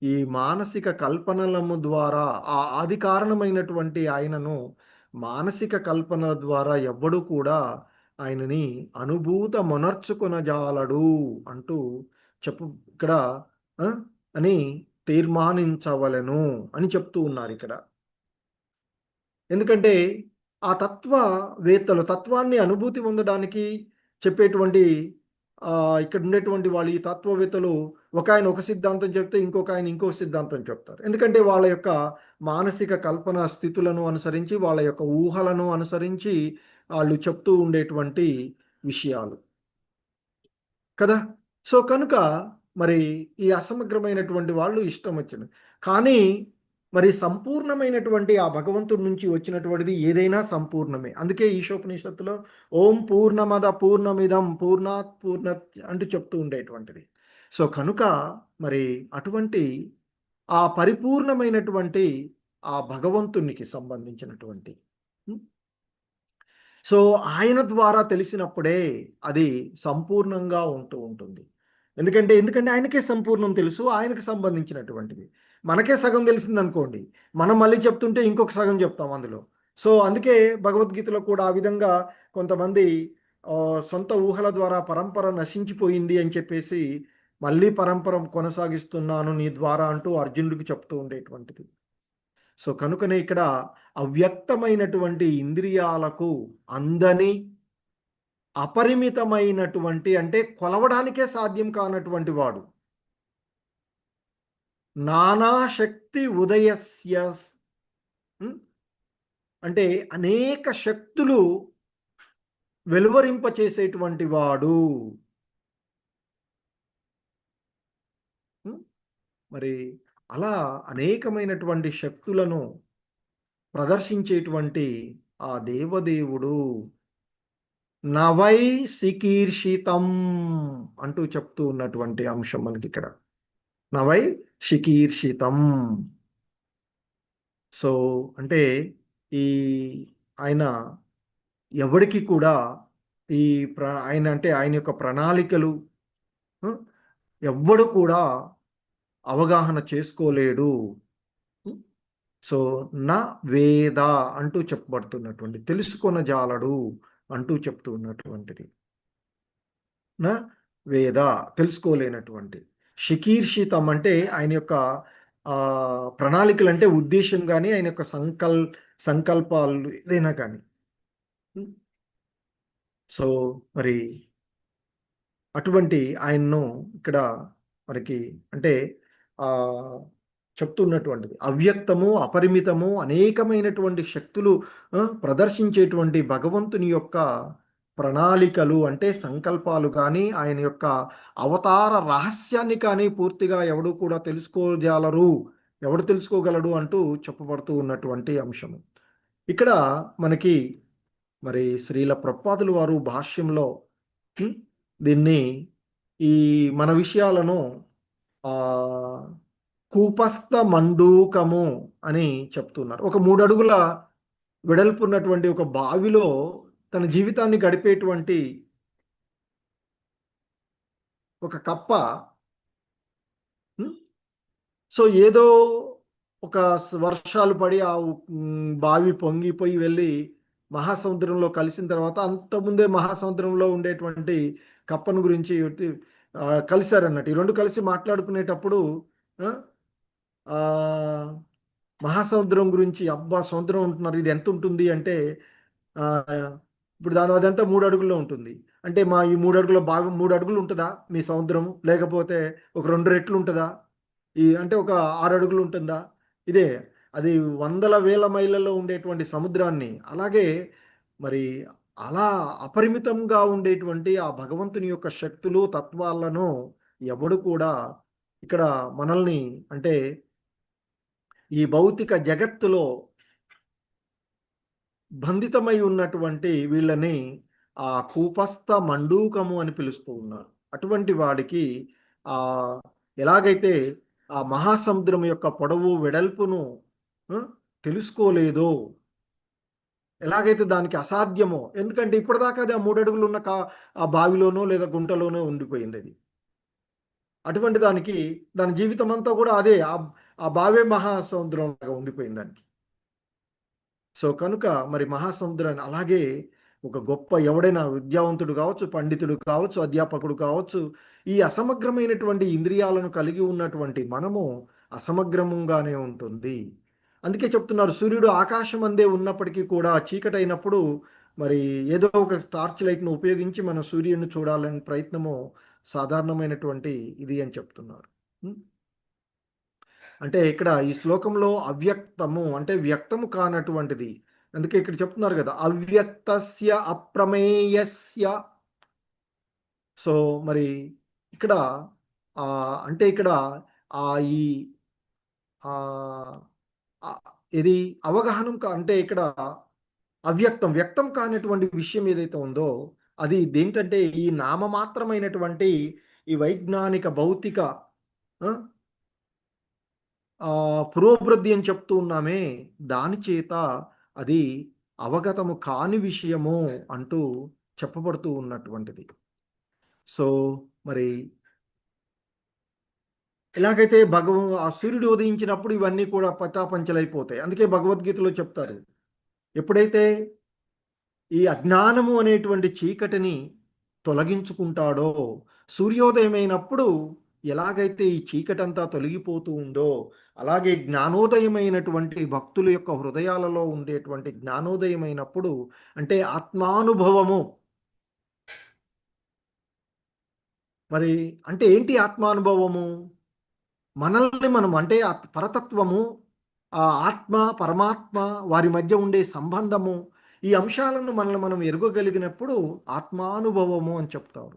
ఈ మానసిక కల్పనలము ద్వారా ఆ ఆది కారణమైనటువంటి ఆయనను మానసిక కల్పనల ద్వారా ఎవ్వడు కూడా ఆయనని అనుభూతమొనర్చుకొనజాలడు అంటూ ఇక్కడ అని తీర్మానించవలెను అని చెప్తూ ఉన్నారు ఇక్కడ. ఎందుకంటే ఆ తత్వవేత్తలు తత్వాన్ని అనుభూతి పొందడానికి చెప్పేటువంటి ఇక్కడ ఉండేటువంటి వాళ్ళు ఈ తత్వవేత్తలు ఒక ఆయన ఒక సిద్ధాంతం చెప్తే ఇంకొక ఆయన ఇంకొక సిద్ధాంతం చెప్తారు. ఎందుకంటే వాళ్ళ యొక్క మానసిక కల్పన స్థితులను అనుసరించి వాళ్ళ యొక్క ఊహలను అనుసరించి వాళ్ళు చెప్తూ ఉండేటువంటి విషయాలు కదా. సో కనుక మరి ఈ అసమగ్రమైనటువంటి వాళ్ళు ఇష్టం వచ్చింది. కానీ మరి సంపూర్ణమైనటువంటి ఆ భగవంతుడి నుంచి వచ్చినటువంటిది ఏదైనా సంపూర్ణమే. అందుకే ఈశోపనిషత్తులో ఓం పూర్ణమద పూర్ణమిదం పూర్ణాత్ పూర్ణత్ అంటూ చెప్తూ ఉండేటువంటిది. సో కనుక మరి అటువంటి ఆ పరిపూర్ణమైనటువంటి ఆ భగవంతునికి సంబంధించినటువంటి సో ఆయన ద్వారా తెలిసినప్పుడే అది సంపూర్ణంగా ఉంటూ ఉంటుంది. ఎందుకంటే ఆయనకే సంపూర్ణం తెలుసు, ఆయనకు సంబంధించినటువంటివి. మనకే సగం తెలిసింది అనుకోండి, మనం మళ్ళీ చెప్తుంటే ఇంకొక సగం చెప్తాం అందులో. సో అందుకే భగవద్గీతలో కూడా ఆ విధంగా కొంతమంది సొంత ఊహల ద్వారా పరంపర నశించిపోయింది అని చెప్పేసి మళ్ళీ పరంపర కొనసాగిస్తున్నాను నీ ద్వారా అంటూ అర్జునుడికి చెప్తూ ఉండేటువంటిది. సో కనుకనే ఇక్కడ అవ్యక్తమైనటువంటి ఇంద్రియాలకు అందని అపరిమితమైనటువంటి అంటే కొలవడానికే సాధ్యం కానటువంటి వాడు నానాశక్తి ఉదయస్య అంటే అనేక శక్తులు వెలువరింపచేసేటువంటి వాడు. మరి అలా అనేకమైనటువంటి శక్తులను ప్రదర్శించేటువంటి ఆ దేవదేవుడు నవై శికీర్షితం అంటూ చెప్తూ ఉన్నటువంటి అంశం మనకి ఇక్కడ. నవై శికీర్షితం. సో అంటే ఈ ఆయన ఎవరికి కూడా ఈ ఆయన అంటే ఆయన యొక్క ప్రణాళికలు ఎవ్వడు కూడా అవగాహన చేసుకోలేడు. సో నా వేద అంటూ చెప్పబడుతున్నటువంటి తెలుసుకొనజాలడు అంటూ చెప్తూ ఉన్నటువంటిది. నా వేద తెలుసుకోలేనటువంటి. శికీర్షితం అంటే ఆయన యొక్క ప్రణాళికలు అంటే ఉద్దేశం కానీ ఆయన యొక్క సంకల్పాలు ఏదైనా కానీ. సో మరి అటువంటి ఆయన్ను ఇక్కడ మనకి అంటే చెప్తున్నటువంటిది అవ్యక్తము అపరిమితము అనేకమైనటువంటి శక్తులు ప్రదర్శించేటువంటి భగవంతుని యొక్క ప్రణాళికలు అంటే సంకల్పాలు కానీ ఆయన యొక్క అవతార రహస్యాన్ని కానీ పూర్తిగా ఎవడు కూడా ఎవడు తెలుసుకోగలడు అంటూ చెప్పబడుతూ ఉన్నటువంటి అంశము. ఇక్కడ మనకి మరి శ్రీల ప్రభుపాదులు వారు భాష్యంలో దీన్ని ఈ మన విషయాలను కూపస్థ మండూకము అని చెప్తున్నారు. ఒక 3 అడుగుల వెడల్పున్నటువంటి ఒక బావిలో తన జీవితాన్ని గడిపేటువంటి ఒక కప్ప సో ఏదో ఒక వర్షాలు పడి ఆ బావి పొంగిపోయి వెళ్ళి మహాసముద్రంలో కలిసిన తర్వాత అంతకుముందే మహాసముద్రంలో ఉండేటువంటి కప్పను గురించి కలిశారన్నట్టు. ఈ 2 కలిసి మాట్లాడుకునేటప్పుడు మహాసముద్రం గురించి అబ్బా సముద్రం ఉంటున్నారు, ఇది ఎంత ఉంటుంది అంటే ఇప్పుడు అదంతా 3 అడుగుల్లో ఉంటుంది అంటే మా ఈ 3 అడుగుల బావి 3 అడుగులు ఉంటుందా మీ సముద్రము, లేకపోతే ఒక 2 రెట్లు ఉంటుందా, అంటే ఒక 6 అడుగులు ఉంటుందా, ఇదే అది వందల వేల మైళ్ళలో ఉండేటువంటి సముద్రాన్ని అలాగే మరి అలా అపరిమితంగా ఉండేటువంటి ఆ భగవంతుని యొక్క శక్తులు తత్వాలను ఎవడు కూడా ఇక్కడ మనల్ని అంటే ఈ భౌతిక జగత్తులో బంధితమై ఉన్నటువంటి వీళ్ళని ఆ కూపస్థ మండూకము అని పిలుస్తూ ఉన్నారు. అటువంటి వాడికి ఆ ఎలాగైతే ఆ మహాసముద్రం యొక్క పొడవు వెడల్పును తెలుసుకోలేదో, ఎలాగైతే దానికి అసాధ్యమో, ఎందుకంటే ఇప్పటిదాకా అది ఆ 3 అడుగులు ఉన్న ఆ బావిలోనో లేదా గుంటలోనో ఉండిపోయింది అది. అటువంటి దానికి దాని జీవితం అంతా కూడా అదే ఆ బావే మహాసముద్రంలాగా ఉండిపోయింది దానికి. సో కనుక మరి మహాసముద్రాన్ని అలాగే ఒక గొప్ప ఎవడైనా విద్యావంతుడు కావచ్చు, పండితుడు కావచ్చు, అధ్యాపకుడు కావచ్చు, ఈ అసమగ్రమైనటువంటి ఇంద్రియాలను కలిగి ఉన్నటువంటి మనము అసమగ్రమంగానే ఉంటుంది. అందుకే చెప్తున్నారు, సూర్యుడు ఆకాశం అందే ఉన్నప్పటికీ కూడా చీకటైనప్పుడు మరి ఏదో ఒక టార్చ్ లైట్ను ఉపయోగించి మనం సూర్యుడిని చూడాలనే ప్రయత్నము సాధారణమైనటువంటి ఇది అని చెప్తున్నారు. అంటే ఇక్కడ ఈ శ్లోకంలో అవ్యక్తము అంటే వ్యక్తము కానటువంటిది. అందుకే ఇక్కడ చెప్తున్నారు కదా, అవ్యక్తస్య అప్రమేయస్య. సో మరి ఇక్కడ అంటే ఇక్కడ ఈ ఇది అవగాహన అంటే ఇక్కడ వ్యక్తం కానటువంటి విషయం ఏదైతే ఉందో అది దేంటంటే ఈ నామమాత్రమైనటువంటి ఈ వైజ్ఞానిక భౌతిక పురోభివృద్ధి అని చెప్తూ ఉన్నామే, దాని చేత అది అవగతము కాని విషయము అంటూ చెప్పబడుతూ ఉన్నటువంటిది. సో మరి ఎలాగైతే ఆ సూర్యుడు ఉదయించినప్పుడు ఇవన్నీ కూడా పటాపంచలైపోతాయి. అందుకే భగవద్గీతలో చెప్తారు, ఎప్పుడైతే ఈ అజ్ఞానము అనేటువంటి చీకటిని తొలగించుకుంటాడో, సూర్యోదయమైనప్పుడు ఎలాగైతే ఈ చీకటంతా తొలగిపోతూ ఉందో, అలాగే జ్ఞానోదయమైనటువంటి భక్తుల యొక్క హృదయాలలో ఉండేటువంటి జ్ఞానోదయమైనప్పుడు అంటే ఆత్మానుభవము. మరి అంటే ఏంటి ఆత్మానుభవము? మనల్ని మనం అంటే పరతత్వము, ఆ ఆత్మ పరమాత్మ వారి మధ్య ఉండే సంబంధము, ఈ అంశాలను మనల్ని మనం ఎరుగగలిగినప్పుడు ఆత్మానుభవము అని చెప్తారు.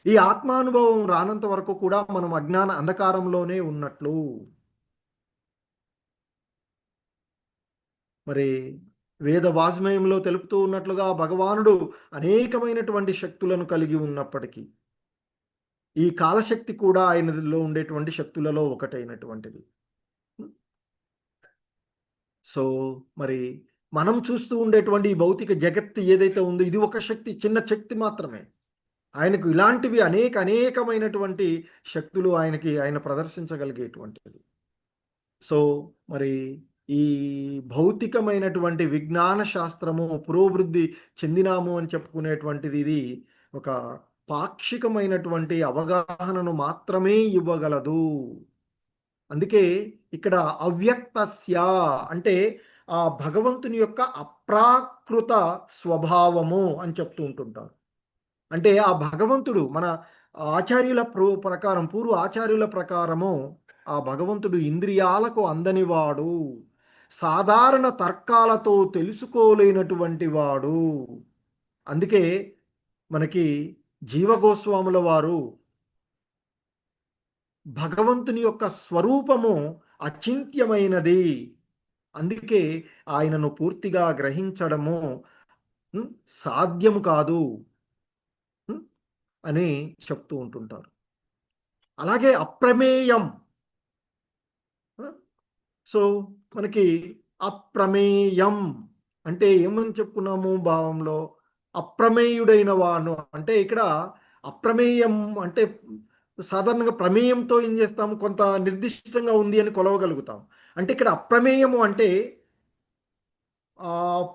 ఈ ఆత్మానుభవం రానంత వరకు కూడా మనం అజ్ఞాన అంధకారంలోనే ఉన్నట్లు. మరి వేద వాజ్మయంలో తెలుపుతూ ఉన్నట్లుగా భగవానుడు అనేకమైనటువంటి శక్తులను కలిగి ఉన్నప్పటికీ ఈ కాలశక్తి కూడా ఆయనలో ఉండేటువంటి శక్తులలో ఒకటైనటువంటిది. సో మరి మనం చూస్తూ ఉండేటువంటి ఈ భౌతిక జగత్తు ఏదైతే ఉందో ఇది ఒక శక్తి, చిన్న శక్తి మాత్రమే. ఆయనకు ఇలాంటివి అనేకమైనటువంటి శక్తులు ఆయన ప్రదర్శించగలిగేటువంటిది. సో మరి ఈ భౌతికమైనటువంటి విజ్ఞాన శాస్త్రము పురోభివృద్ధి చెందినాము అని చెప్పుకునేటువంటిది ఇది ఒక పాక్షికమైనటువంటి అవగాహనను మాత్రమే ఇవ్వగలదు. అందుకే ఇక్కడ అవ్యక్తస్య అంటే ఆ భగవంతుని యొక్క అప్రాకృత స్వభావము అని చెప్తూ ఉంటుంటారు. అంటే ఆ భగవంతుడు మన ఆచార్యుల ప్రకారం, పూర్వ ఆచార్యుల ప్రకారము ఆ భగవంతుడు ఇంద్రియాలకు అందనివాడు, సాధారణ తర్కాలతో తెలుసుకోలేనటువంటి వాడు. అందుకే మనకి జీవగోస్వాముల వారు భగవంతుని యొక్క స్వరూపము అచింత్యమైనది, అందుకే ఆయనను పూర్తిగా గ్రహించడము సాధ్యము కాదు అని చెప్తూ ఉంటుంటారు. అలాగే అప్రమేయం. సో మనకి అప్రమేయం అంటే ఏమని చెప్పుకున్నాము భావంలో, అప్రమేయుడైన వాడు అంటే ఇక్కడ అప్రమేయం అంటే సాధారణంగా ప్రమేయంతో ఏం చేస్తాము, కొంత నిర్దిష్టంగా ఉంది అని కొలవగలుగుతాం. అంటే ఇక్కడ అప్రమేయము అంటే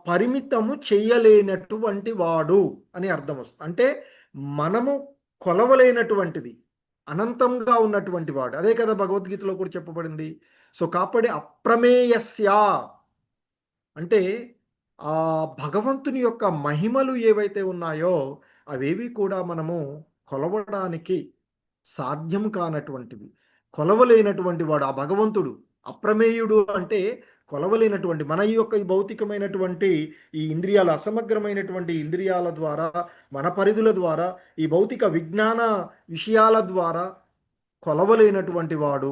పరిమితము చేయలేనటువంటి వాడు అని అర్థం వస్తుంది. అంటే మనము కొలవలేనటువంటిది, అనంతంగా ఉన్నటువంటి వాడు. అదే కదా భగవద్గీతలో కూడా చెప్పబడింది. సో కాబట్టి అప్రమేయస్య అంటే ఆ భగవంతుని యొక్క మహిమలు ఏవైతే ఉన్నాయో అవేవి కూడా మనము కొలవడానికి సాధ్యం కానటువంటివి, కొలవలేనటువంటి వాడు ఆ భగవంతుడు. అప్రమేయుడు అంటే కొలవలేనటువంటి మన యొక్క ఈ భౌతికమైనటువంటి ఈ ఇంద్రియాల అసమగ్రమైనటువంటి ఇంద్రియాల ద్వారా, మన పరిధుల ద్వారా, ఈ భౌతిక విజ్ఞాన విషయాల ద్వారా కొలవలేనటువంటి వాడు,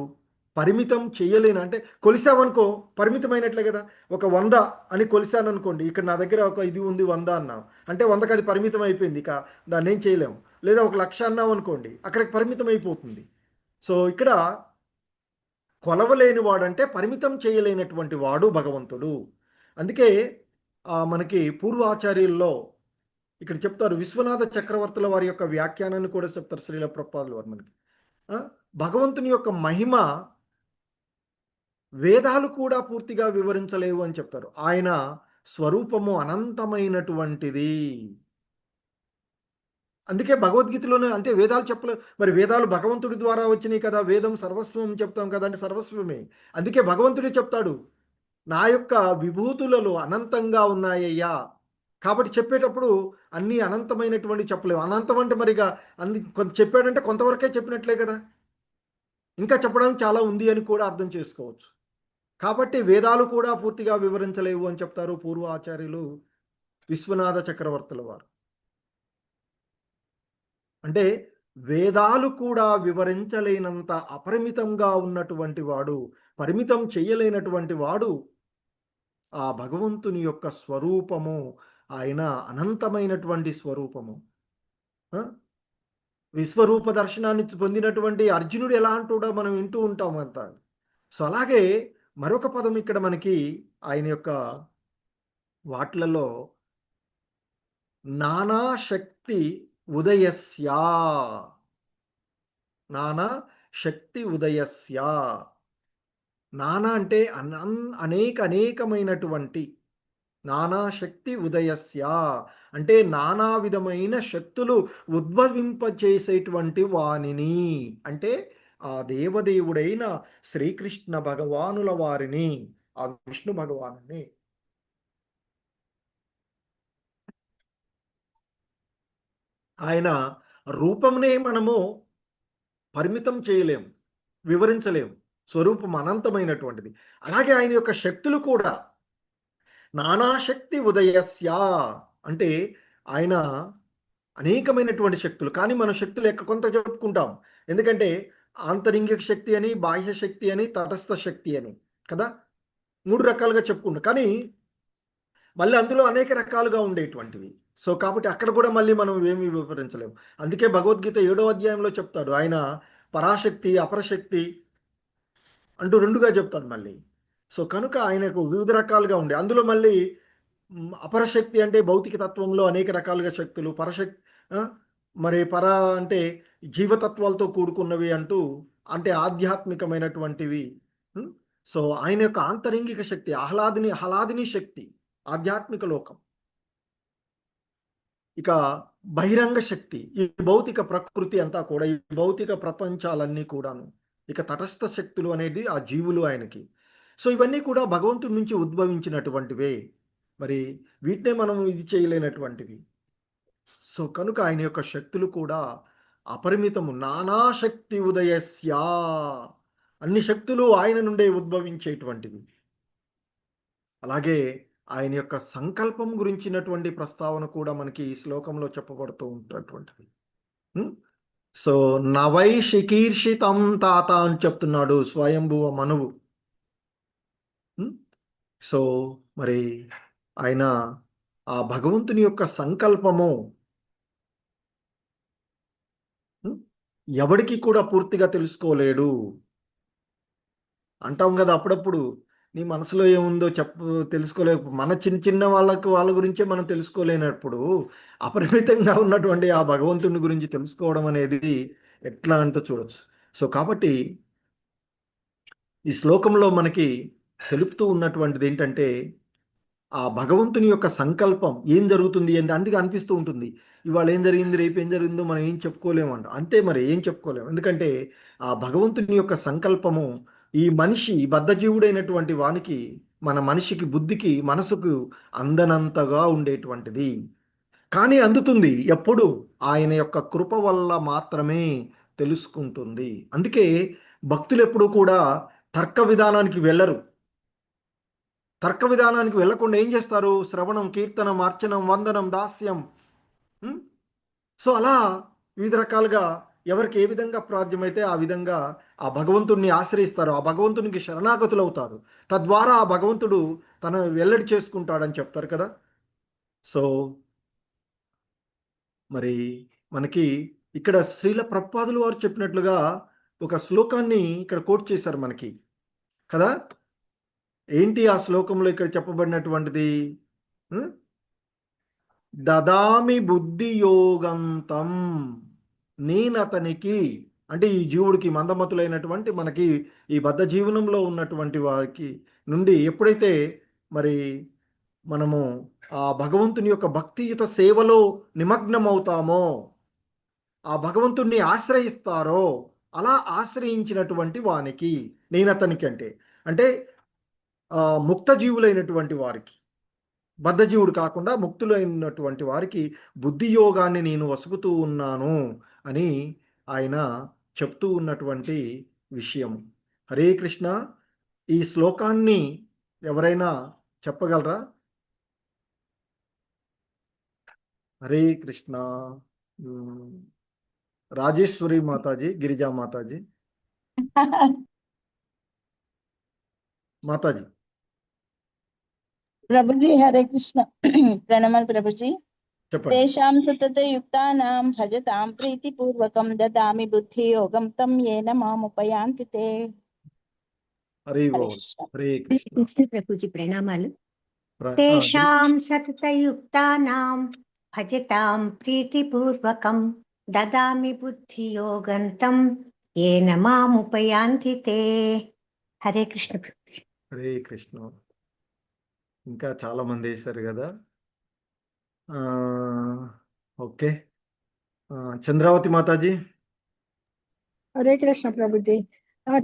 పరిమితం చేయలేను అంటే కొలిసావనుకో పరిమితమైనట్లే కదా. ఒక 100 అని కొలిసాను అనుకోండి, ఇక్కడ నా దగ్గర ఒక ఇది ఉంది 100 అన్నాం అంటే 100కి అది పరిమితం అయిపోయింది, ఇక దాన్ని ఏం చేయలేము. లేదా 1,00,000 అన్నాం అనుకోండి, అక్కడికి పరిమితం అయిపోతుంది. సో ఇక్కడ కొలవలేని వాడంటే పరిమితం చేయలేనటువంటి వాడు భగవంతుడు. అందుకే మనకి పూర్వాచార్యుల్లో ఇక్కడ చెప్తారు, విశ్వనాథ చక్రవర్తుల వారి యొక్క వ్యాఖ్యానాన్ని కూడా చెప్తారు శ్రీల ప్రభుపాదుల వారు మనకి. భగవంతుని యొక్క మహిమ వేదాలు కూడా పూర్తిగా వివరించలేవు అని చెప్తారు. ఆయన స్వరూపము అనంతమైనటువంటిది. అందుకే భగవద్గీతలోనే అంటే వేదాలు చెప్పలేదు, మరి వేదాలు భగవంతుడి ద్వారా వచ్చినాయి కదా, వేదం సర్వస్వం చెప్తాం కదా అంటే సర్వస్వమే. అందుకే భగవంతుడే చెప్తాడు, నా యొక్క విభూతులలో అనంతంగా ఉన్నాయ్యా. కాబట్టి చెప్పేటప్పుడు అన్నీ అనంతమైనటువంటి చెప్పలేము. అనంతం అంటే మరిగా కొంత చెప్పాడంటే కొంతవరకే చెప్పినట్లే కదా, ఇంకా చెప్పడానికి చాలా ఉంది అని కూడా అర్థం చేసుకోవచ్చు. కాబట్టి వేదాలు కూడా పూర్తిగా వివరించలేవు అని చెప్తారు పూర్వ ఆచార్యులు విశ్వనాథ చక్రవర్తుల వారు. అంటే వేదాలు కూడా వివరించలేనంత అపరిమితంగా ఉన్నటువంటి వాడు, పరిమితం చేయలేనటువంటి వాడు ఆ భగవంతుని యొక్క స్వరూపము. ఆయన అనంతమైనటువంటి స్వరూపము. విశ్వరూప దర్శనాన్ని పొందినటువంటి అర్జునుడు ఎలా అంటూడో మనం వింటూ ఉంటాం అంతా. సో అలాగే మరొక పదం ఇక్కడ మనకి ఆయన యొక్క వాట్లలో నానా శక్తి ఉదయస్యా, నానా శక్తి ఉదయస్యా. నానా అంటే అనేకమైనటువంటి, నానా శక్తి ఉదయస్య అంటే నానా విధమైన శక్తులు ఉద్భవింపచేసేటువంటి వానిని, అంటే ఆ దేవదేవుడైన శ్రీకృష్ణ భగవానుల వారిని, ఆ విష్ణు భగవానుని. ఆయన రూపంనే మనము పరిమితం చేయలేము, వివరించలేము. స్వరూపం అనంతమైనటువంటిది. అలాగే ఆయన యొక్క శక్తులు కూడా నానాశక్తి ఉదయస్య అంటే ఆయన అనేకమైనటువంటి శక్తులు. కానీ మన శక్తులు కొంత చెప్పుకుంటాం, ఎందుకంటే ఆంతరింగిక శక్తి అని, బాహ్య శక్తి అని, తటస్థ శక్తి అని కదా, 3 రకాలుగా చెప్పుకుంటాం. కానీ మళ్ళీ అందులో అనేక రకాలుగా ఉండేటువంటివి. సో కాబట్టి అక్కడ కూడా మళ్ళీ మనం ఏమీ వివరించలేము. అందుకే భగవద్గీత 7వ అధ్యాయంలో చెప్తాడు, ఆయన పరాశక్తి అపరశక్తి అంటూ 2గా చెప్తాడు మళ్ళీ. సో కనుక ఆయనకు వివిధ రకాలుగా ఉండే, అందులో మళ్ళీ అపరశక్తి అంటే భౌతిక తత్వంలో అనేక రకాలుగా శక్తులు, పరశక్తి మరి పర అంటే జీవతత్వాలతో కూడుకున్నవి అంటూ, అంటే ఆధ్యాత్మికమైనటువంటివి. సో ఆయన యొక్క ఆంతరింగిక శక్తి ఆహ్లాదిని శక్తి, ఆధ్యాత్మిక లోకం. ఇక బహిరంగ శక్తి ఈ భౌతిక ప్రకృతి అంతా కూడా, ఈ భౌతిక ప్రపంచాలన్నీ కూడాను. ఇక తటస్థ శక్తులు అనేది ఆ జీవులు ఆయనకి. సో ఇవన్నీ కూడా భగవంతుడి నుంచి ఉద్భవించినటువంటివే, మరి వీటినే మనం ఇది చేయలేనటువంటివి. సో కనుక ఆయన యొక్క శక్తులు కూడా అపరిమితము. నానాశక్తి ఉదయస్యా, అన్ని శక్తులు ఆయన నుండే ఉద్భవించేటువంటివి. అలాగే ఆయన యొక్క సంకల్పం గురించినటువంటి ప్రస్తావన కూడా మనకి ఈ శ్లోకంలో చెప్పబడుతూ ఉంటున్నటువంటిది. సో నవై శికీర్షితం తాత అని చెప్తున్నాడు స్వయంభువ మనువు. సో మరి ఆయన ఆ భగవంతుని యొక్క సంకల్పము ఎవడికి కూడా పూర్తిగా తెలుసుకోలేడు అంటాం కదా అప్పుడప్పుడు. నీ మనసులో ఏముందో తెలుసుకోలేక మన చిన్న వాళ్ళ గురించే మనం తెలుసుకోలేనప్పుడు అపరిమితంగా ఉన్నటువంటి ఆ భగవంతుని గురించి తెలుసుకోవడం అనేది ఎట్లా అంటూ చూడొచ్చు. సో కాబట్టి ఈ శ్లోకంలో మనకి తెలుపుతూ ఉన్నటువంటిది ఏంటంటే, ఆ భగవంతుని యొక్క సంకల్పం ఏం జరుగుతుంది అని అందుకే అనిపిస్తూ ఉంటుంది. ఇవాళ ఏం జరిగింది, రేపు ఏం జరిగిందో మనం ఏం చెప్పుకోలేమంట. అంతే, మరి ఏం చెప్పుకోలేము. ఎందుకంటే ఆ భగవంతుని యొక్క సంకల్పము ఈ మనిషి బద్ధజీవుడైనటువంటి వానికి, మన మనిషికి బుద్ధికి మనసుకు అందనంతగా ఉండేటువంటిది. కానీ అందుతుంది ఎప్పుడు ఆయన యొక్క కృప వల్ల మాత్రమే తెలుసుకుంటుంది. అందుకే భక్తులు ఎప్పుడు కూడా తర్క విధానానికి వెళ్ళరు. తర్క విధానానికి వెళ్ళకుండా ఏం చేస్తారు? శ్రవణం, కీర్తనం, అర్చనం, వందనం, దాస్యం. సో అలా వివిధ రకాలుగా ఎవరికి ఏ విధంగా ప్రాజ్యమైతే ఆ విధంగా ఆ భగవంతుడిని ఆశ్రయిస్తారు, ఆ భగవంతునికి శరణాగతులు అవుతారు. తద్వారా ఆ భగవంతుడు తన వెల్లడి చేసుకుంటాడని చెప్తారు కదా. సో మరి మనకి ఇక్కడ శ్రీల ప్రభుపాదులు వారు చెప్పినట్లుగా ఒక శ్లోకాన్ని ఇక్కడ కోట్ చేశారు మనకి కదా. ఏంటి ఆ శ్లోకంలో ఇక్కడ చెప్పబడినటువంటిది? దదామి బుద్ధి యోగంతం, నేను అతనికి, అంటే ఈ జీవుడికి, మందమతులైనటువంటి మనకి ఈ బద్ధ జీవనంలో ఉన్నటువంటి వారికి నుండి ఎప్పుడైతే మరి మనము ఆ భగవంతుని యొక్క భక్తియుత సేవలో నిమగ్నమవుతామో, ఆ భగవంతుణ్ణి ఆశ్రయిస్తారో, అలా ఆశ్రయించినటువంటి వానికి, నేను అతనికి అంటే ముక్త జీవులైనటువంటి వారికి, బద్ధజీవుడు కాకుండా ముక్తులైనటువంటి వారికి బుద్ధి యోగాన్ని నేను వసుకుతూ ఉన్నాను అని ఆయన చెప్తూ ఉన్నటువంటి విషయం. హరే కృష్ణ. ఈ శ్లోకాన్ని ఎవరైనా చెప్పగలరా? హరే కృష్ణ. రాజేశ్వరి మాతాజీ, గిరిజా మాతాజీ. మాతాజీ. ప్రభుజీ హరే కృష్ణ. ప్రణామాలు ప్రభుజీ. చెప్పండి. తేషాం సతత యుక్తానాం భజతాం ప్రీతిపూర్వకం దదామి బుద్ధి యోగం తం ఏన మాముపయాంతి తే. హరే కృష్ణ ప్రభుజీ ప్రణామాలు. తేషాం సతతయుక్తానాం భజతాం ప్రీతిపూర్వకం దదామి బుద్ధి యోగం తం ఏన మాముపయాంతి తే. హరే కృష్ణ ప్రభుజీ. హరే కృష్ణ. ఇంకా చాలా మంది వేశారు కదా. ఓకే, చంద్రావతి మాతాజీ. హరే కృష్ణ ప్రభుజీ.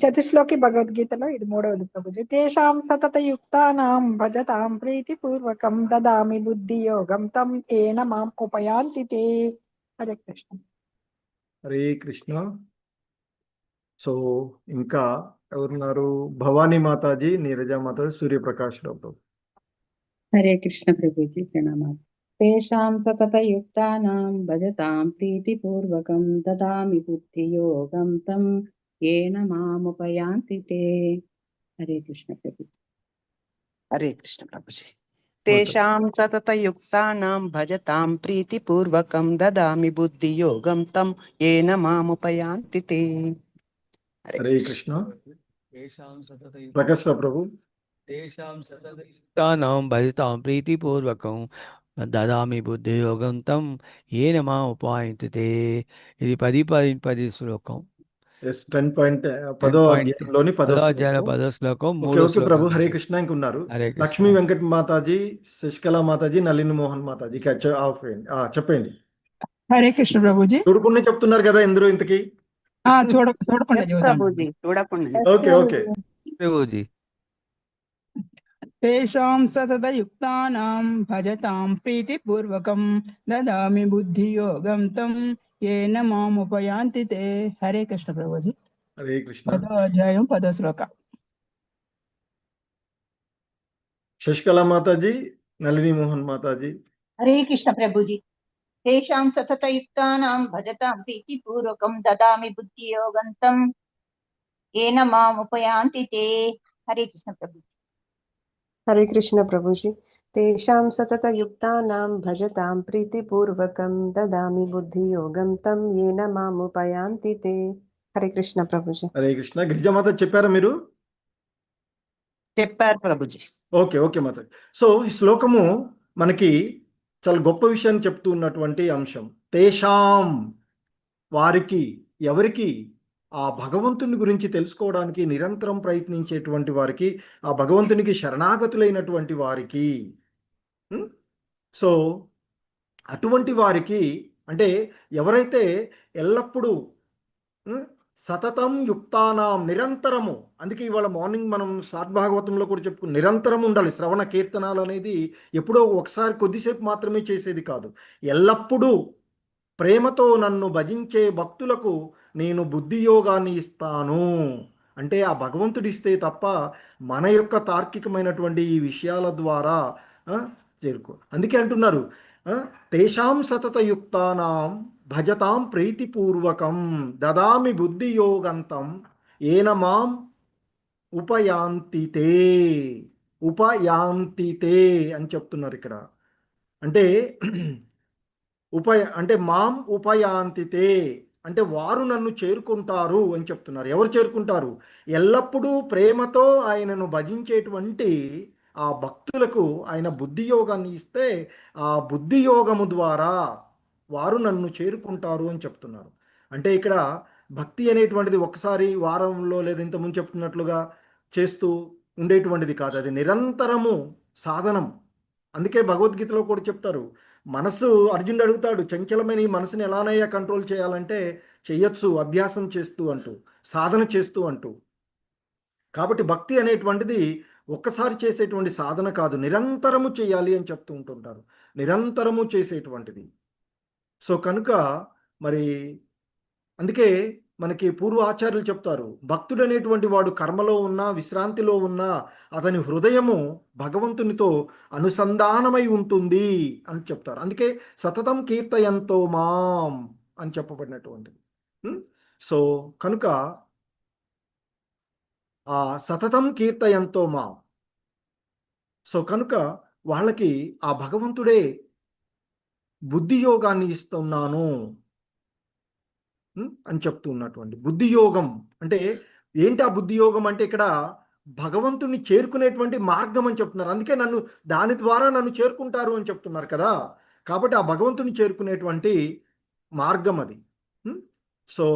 చతుశ్లోకి భగవద్గీతలో ఇది 3వది ప్రభుజీ. తేషాం సతత యుక్తానాం భజతాం ప్రీతిపూర్వకం దదామి బుద్ధి యోగం తం ఏన మాం ఉపయాంతి తే. హరే కృష్ణ. హరే కృష్ణ. సో ఇంకా ఎవరున్నారు? భవానీ మాతాజీ, నీరజా మాతాజీ, సూర్యప్రకాష్ రావు. హరే కృష్ణ ప్రభుజీ ప్రణామాలు. తేషాం సతత యుక్తానాం భజతాం ప్రీతిపూర్వకం దదామి బుద్ధి యోగం తం ఏన మాముపయాంతి తే. హరే కృష్ణ ప్రభుజీ. హరే కృష్ణ ప్రభుజీ. తేషాం సతతయుక్తానాం భజతాం ప్రీతిపూర్వకం దదామి బుద్ధి యోగం తం ఏన మాముపయాంతి తే. హరే కృష్ణ. ప్రకాశ్ రావు ప్రభు. తేషాం సతతయుక్తానాం భజతాం ప్రీతిపూర్వకం దదామి బుద్ధి యోగం తం ఏన మాముపయాంతి తే. ఇది 10 శ్లోకం. 10వ అధ్యాయంలోని 10వ శ్లోకం. ఓకే ప్రభు. హరే కృష్ణ. ఇంకున్నారు లక్ష్మీ వెంకట మాతాజీ, శశికళ మాతాజీ, నళిని మోహన్ మాతాజీ. చెప్పండి. హరే కృష్ణ ప్రభుజీ. చూడకుండా చెప్తున్నారు కదా ఎందులో ఇంతకి? చూడకుండా. ఓకే ప్రభుజీ. తేషాం సతత యుక్తానాం భజతాం ప్రీతిపూర్వకం దదామి బుద్ధి యోగం తం ఏన మాముపయాంతి తే. హరే కృష్ణ ప్రభుజీ. హరే కృష్ణ. 10వ అధ్యాయం 10వ శ్లోక. శశికళ మాతాజీ, నళిని మోహన్ మాతాజీ. హరే కృష్ణ ప్రభుజీ. తేషాం సతతయుక్తానాం భజతాం ప్రీతిపూర్వకం దదామి బుద్ధి యోగం తం ఏన మాముపయాంతి తే. హరే కృష్ణ ప్రభుజీ. హరే కృష్ణ ప్రభుజీ. తేషాం సతతయుక్తానాం భజతాం ప్రీతిపూర్వకం దదామి బుద్ధి యోగం తం ఏన మాముపయాంతి తే. హరే కృష్ణ ప్రభుజీ. హరే కృష్ణ. గిరిజామాత చెప్పారా మీరు? చెప్పారు ప్రభుజీ. ఓకే మాత. సో ఈ శ్లోకము మనకి చాలా గొప్ప విషయాన్ని చెప్తూ ఉన్నటువంటి అంశం. తేషాం, వారికి, ఎవరికి? ఆ భగవంతుని గురించి తెలుసుకోవడానికి నిరంతరం ప్రయత్నించేటువంటి వారికి, ఆ భగవంతునికి శరణాగతులైనటువంటి వారికి. సో అటువంటి వారికి అంటే ఎవరైతే ఎల్లప్పుడూ సతతం యుక్తానాం, నిరంతరము, అందుకే ఇవాళ మార్నింగ్ మనం భాగవతంలో కూడా చెప్పుకుని నిరంతరం ఉండాలి. శ్రవణ కీర్తనాలు అనేది ఎప్పుడో ఒకసారి కొద్దిసేపు మాత్రమే చేసేది కాదు. ఎల్లప్పుడూ ప్రేమతో నన్ను భజించే భక్తులకు నేను బుద్ధి యోగాన్ని ఇస్తాను అంటే ఆ భగవంతుడు ఇస్తే తప్ప మన యొక్క తార్కికమైనటువంటి ఈ విషయాల ద్వారా చేరుకో. అందుకే అంటున్నారు తేషాం సతతయుక్తానాం భజతాం ప్రీతిపూర్వకం దదామి బుద్ధియోగంతం ఏన మాం ఉపయాంతితే ఉపయాంతితే అని చెప్తున్నారు ఇక్కడ. అంటే అంటే మాం ఉపయాంతితే అంటే వారు నన్ను చేరుకుంటారు అని చెప్తున్నారు. ఎవరు చేరుకుంటారు? ఎల్లప్పుడూ ప్రేమతో ఆయనను భజించేటువంటి ఆ భక్తులకు ఆయన బుద్ధి యోగాన్ని ఇస్తే ఆ బుద్ధి యోగము ద్వారా వారు నన్ను చేరుకుంటారు అని చెప్తున్నారు. అంటే ఇక్కడ భక్తి అనేటువంటిది ఒకసారి వారంలో లేదా ఇంతకుముందు చెప్తున్నట్లుగా చేస్తూ ఉండేటువంటిది కాదు, అది నిరంతరము సాధనం. అందుకే భగవద్గీతలో కూడా చెప్తారు, మనసు అర్జునుడు అడుగుతాడు, చంచలమైన ఈ మనసుని ఎలానయ్యా కంట్రోల్ చేయాలంటే చెయ్యొచ్చు అభ్యాసం చేస్తూ అంటూ, సాధన చేస్తూ అంటూ. కాబట్టి భక్తి అనేటువంటిది ఒక్కసారి చేసేటువంటి సాధన కాదు, నిరంతరము చేయాలి అని చెప్తూ ఉంటుంటారు, నిరంతరము చేసేటువంటిది. సో కనుక మరి అందుకే మనకి పూర్వ ఆచార్యులు చెప్తారు, భక్తుడు అనేటువంటి వాడు కర్మలో ఉన్నా విశ్రాంతిలో ఉన్నా అతని హృదయము భగవంతునితో అనుసంధానమై ఉంటుంది అని చెప్తారు. అందుకే సతతం కీర్తయంతో మాం అని చెప్పబడినటువంటిది. సో కనుక ఆ సతతం కీర్తయంతో మాం, సో కనుక వాళ్ళకి ఆ భగవంతుడే బుద్ధి యోగాన్ని ఇస్తున్నాను అని చెప్తూ ఉన్నటువంటి బుద్ధి యోగం అంటే ఏంటి? ఆ బుద్ధి యోగం అంటే ఇక్కడ భగవంతుని చేరుకునేటువంటి మార్గం అని చెప్తున్నారు. అందుకే దాని ద్వారా నన్ను చేరుకుంటారు అని చెప్తున్నారు కదా. కాబట్టి ఆ భగవంతుని చేరుకునేటువంటి మార్గం అది. సో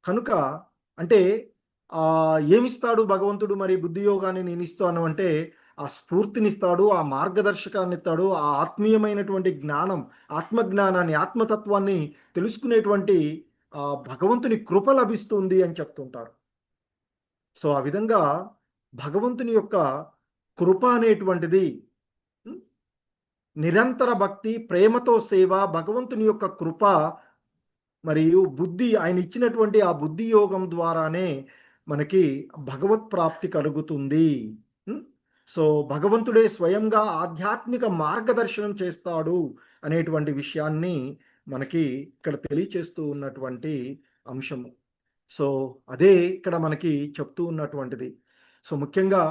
కనుక అంటే ఏమిస్తాడు భగవంతుడు? మరి బుద్ధి యోగాన్ని నేను ఇస్తాను అంటే ఆ స్ఫూర్తినిస్తాడు, ఆ మార్గదర్శకాన్ని ఇస్తాడు, ఆ ఆత్మీయమైనటువంటి జ్ఞానం, ఆత్మజ్ఞానాన్ని, ఆత్మతత్వాన్ని తెలుసుకునేటువంటి ఆ భగవంతుని కృప లభిస్తుంది అని చెప్తుంటారు. సో ఆ విధంగా భగవంతుని యొక్క కృప అనేటువంటిది నిరంతర భక్తి, ప్రేమతో సేవ, భగవంతుని యొక్క కృప మరియు బుద్ధి, ఆయన ఇచ్చినటువంటి ఆ బుద్ధి యోగం ద్వారానే మనకి భగవత్ ప్రాప్తి కలుగుతుంది. సో భగవంతుడే స్వయంగా ఆధ్యాత్మిక మార్గదర్శనం చేస్తాడు అనేటువంటి విషయాన్ని మనకి ఇక్కడ తెలియచేస్తూ ఉన్నటువంటి అంశము. సో అదే ఇక్కడ మనకి చెప్తూ ఉన్నటువంటిది. సో ముఖ్యంగా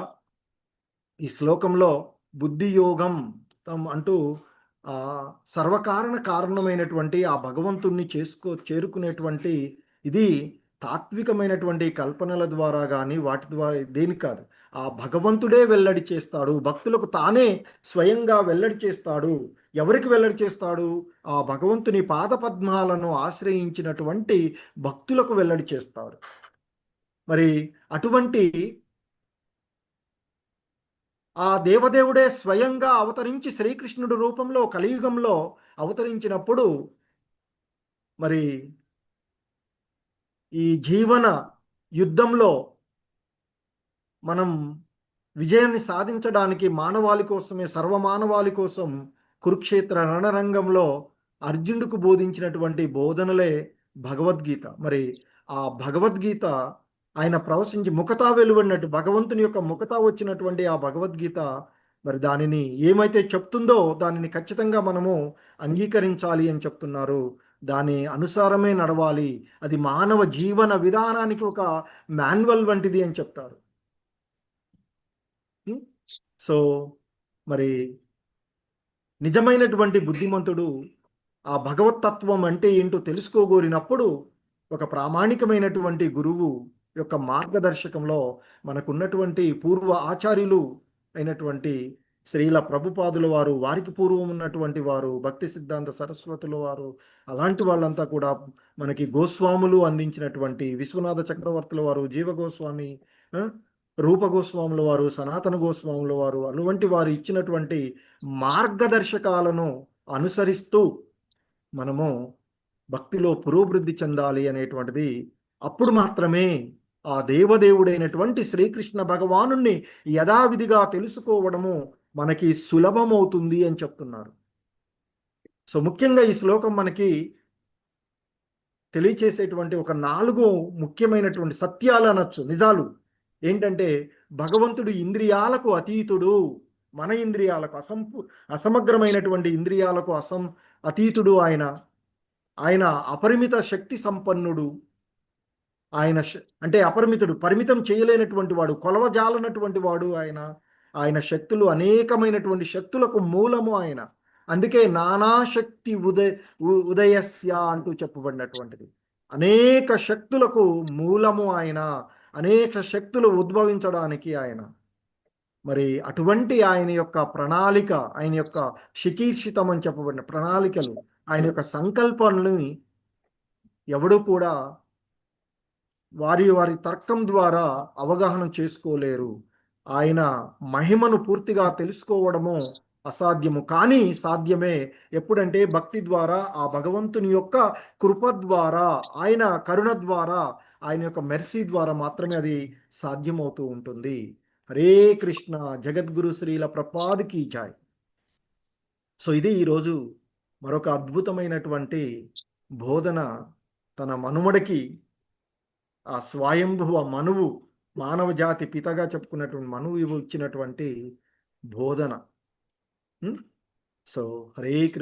ఈ శ్లోకంలో బుద్ధి యోగం అంటూ సర్వకారణ కారణమైనటువంటి ఆ భగవంతుణ్ణి చేరుకునేటువంటి ఇది తాత్వికమైనటువంటి కల్పనల ద్వారా కానీ వాటి ద్వారా దేనికి కాదు, ఆ భగవంతుడే వెల్లడి చేస్తాడు, భక్తులకు తానే స్వయంగా వెల్లడి చేస్తాడు. ఎవరికి వెల్లడి చేస్తాడు? ఆ భగవంతుని పాదపద్మాలను ఆశ్రయించినటువంటి భక్తులకు వెల్లడి చేస్తాడు. మరి అటువంటి ఆ దేవదేవుడే స్వయంగా అవతరించి శ్రీకృష్ణుడి రూపంలో కలియుగంలో అవతరించినప్పుడు మరి ఈ జీవన యుద్ధంలో మనం విజయాన్ని సాధించడానికి మానవాళి కోసమే, సర్వమానవాళి కోసం కురుక్షేత్ర రణరంగంలో అర్జునుడికి బోధించినటువంటి బోధనలే భగవద్గీత. మరి ఆ భగవద్గీత ఆయన ప్రవశించి ముఖతా వెలువడినట్టు భగవంతుని యొక్క ముఖతా వచ్చినటువంటి ఆ భగవద్గీత మరి దానిని ఏమైతే చెప్తుందో దానిని ఖచ్చితంగా మనము అంగీకరించాలి అని చెప్తున్నారు. దాని అనుసారమే నడవాలి, అది మానవ జీవన విధానానికి ఒక మాన్యువల్ వంటిది అని చెప్తారు. సో మరి నిజమైనటువంటి బుద్ధిమంతుడు ఆ భగవతత్వం అంటే ఏంటో తెలుసుకోగోరినప్పుడు ఒక ప్రామాణికమైనటువంటి గురువు యొక్క మార్గదర్శకంలో మనకున్నటువంటి పూర్వ ఆచార్యులు అయినటువంటి శ్రీల ప్రభుపాదుల వారు, వారికి పూర్వం ఉన్నటువంటి వారు భక్తి సిద్ధాంత సరస్వతుల వారు, అలాంటి వాళ్ళంతా కూడా మనకి గోస్వాములు అందించినటువంటి విశ్వనాథ చక్రవర్తుల వారు, జీవ గోస్వామి, రూప గోస్వాముల వారు, సనాతన గోస్వాముల వారు, అటువంటి వారు ఇచ్చినటువంటి మార్గదర్శకాలను అనుసరిస్తూ మనము భక్తిలో పురోభివృద్ధి చెందాలి అనేటువంటిది. అప్పుడు మాత్రమే ఆ దేవదేవుడైనటువంటి శ్రీకృష్ణ భగవానుణ్ణి యథావిధిగా తెలుసుకోవడము మనకి సులభమవుతుంది అని చెప్తున్నారు. సో ముఖ్యంగా ఈ శ్లోకం మనకి తెలియచేసేటువంటి ఒక 4 ముఖ్యమైనటువంటి సత్యాలు అనొచ్చు, నిజాలు. ఏంటంటే భగవంతుడు ఇంద్రియాలకు అతీతుడు, మన ఇంద్రియాలకు అసమగ్రమైనటువంటి ఇంద్రియాలకు అతీతుడు ఆయన. ఆయన అపరిమిత శక్తి సంపన్నుడు. ఆయన అంటే అపరిమితుడు, పరిమితం చేయలేనటువంటి వాడు, కొలవజాలనటువంటి వాడు ఆయన. ఆయన శక్తులు అనేకమైనటువంటి శక్తులకు మూలము ఆయన. అందుకే నానాశక్తి ఉదయస్య అంటూ చెప్పబడినటువంటిది. అనేక శక్తులకు మూలము ఆయన, అనేక శక్తులు ఉద్భవించడానికి ఆయన. మరి అటువంటి ఆయన యొక్క ప్రణాళిక, ఆయన యొక్క శికీర్షితం అని చెప్పబడిన ప్రణాళికలు, ఆయన యొక్క సంకల్పాలని ఎవడు కూడా వారి వారి తర్కం ద్వారా అవగాహన చేసుకోలేరు. ఆయన మహిమను పూర్తిగా తెలుసుకోవడము అసాధ్యము, కానీ సాధ్యమే. ఎప్పుడంటే భక్తి ద్వారా, ఆ భగవంతుని యొక్క కృప ద్వారా, ఆయన కరుణ ద్వారా, ఆయన యొక్క మెర్సీ ద్వారా మాత్రమే అది సాధ్యమవుతూ ఉంటుంది. హరే కృష్ణ. జగద్గురు శ్రీల ప్రపాద్కి జాయ్. సో ఇది ఈరోజు మరొక అద్భుతమైనటువంటి బోధన. తన మనుమడికి ఆ స్వయంభువ మనువు, మానవ జాతి పితగా చెప్పుకున్నటువంటి మనువు ఇచ్చినటువంటి బోధన. సో హరే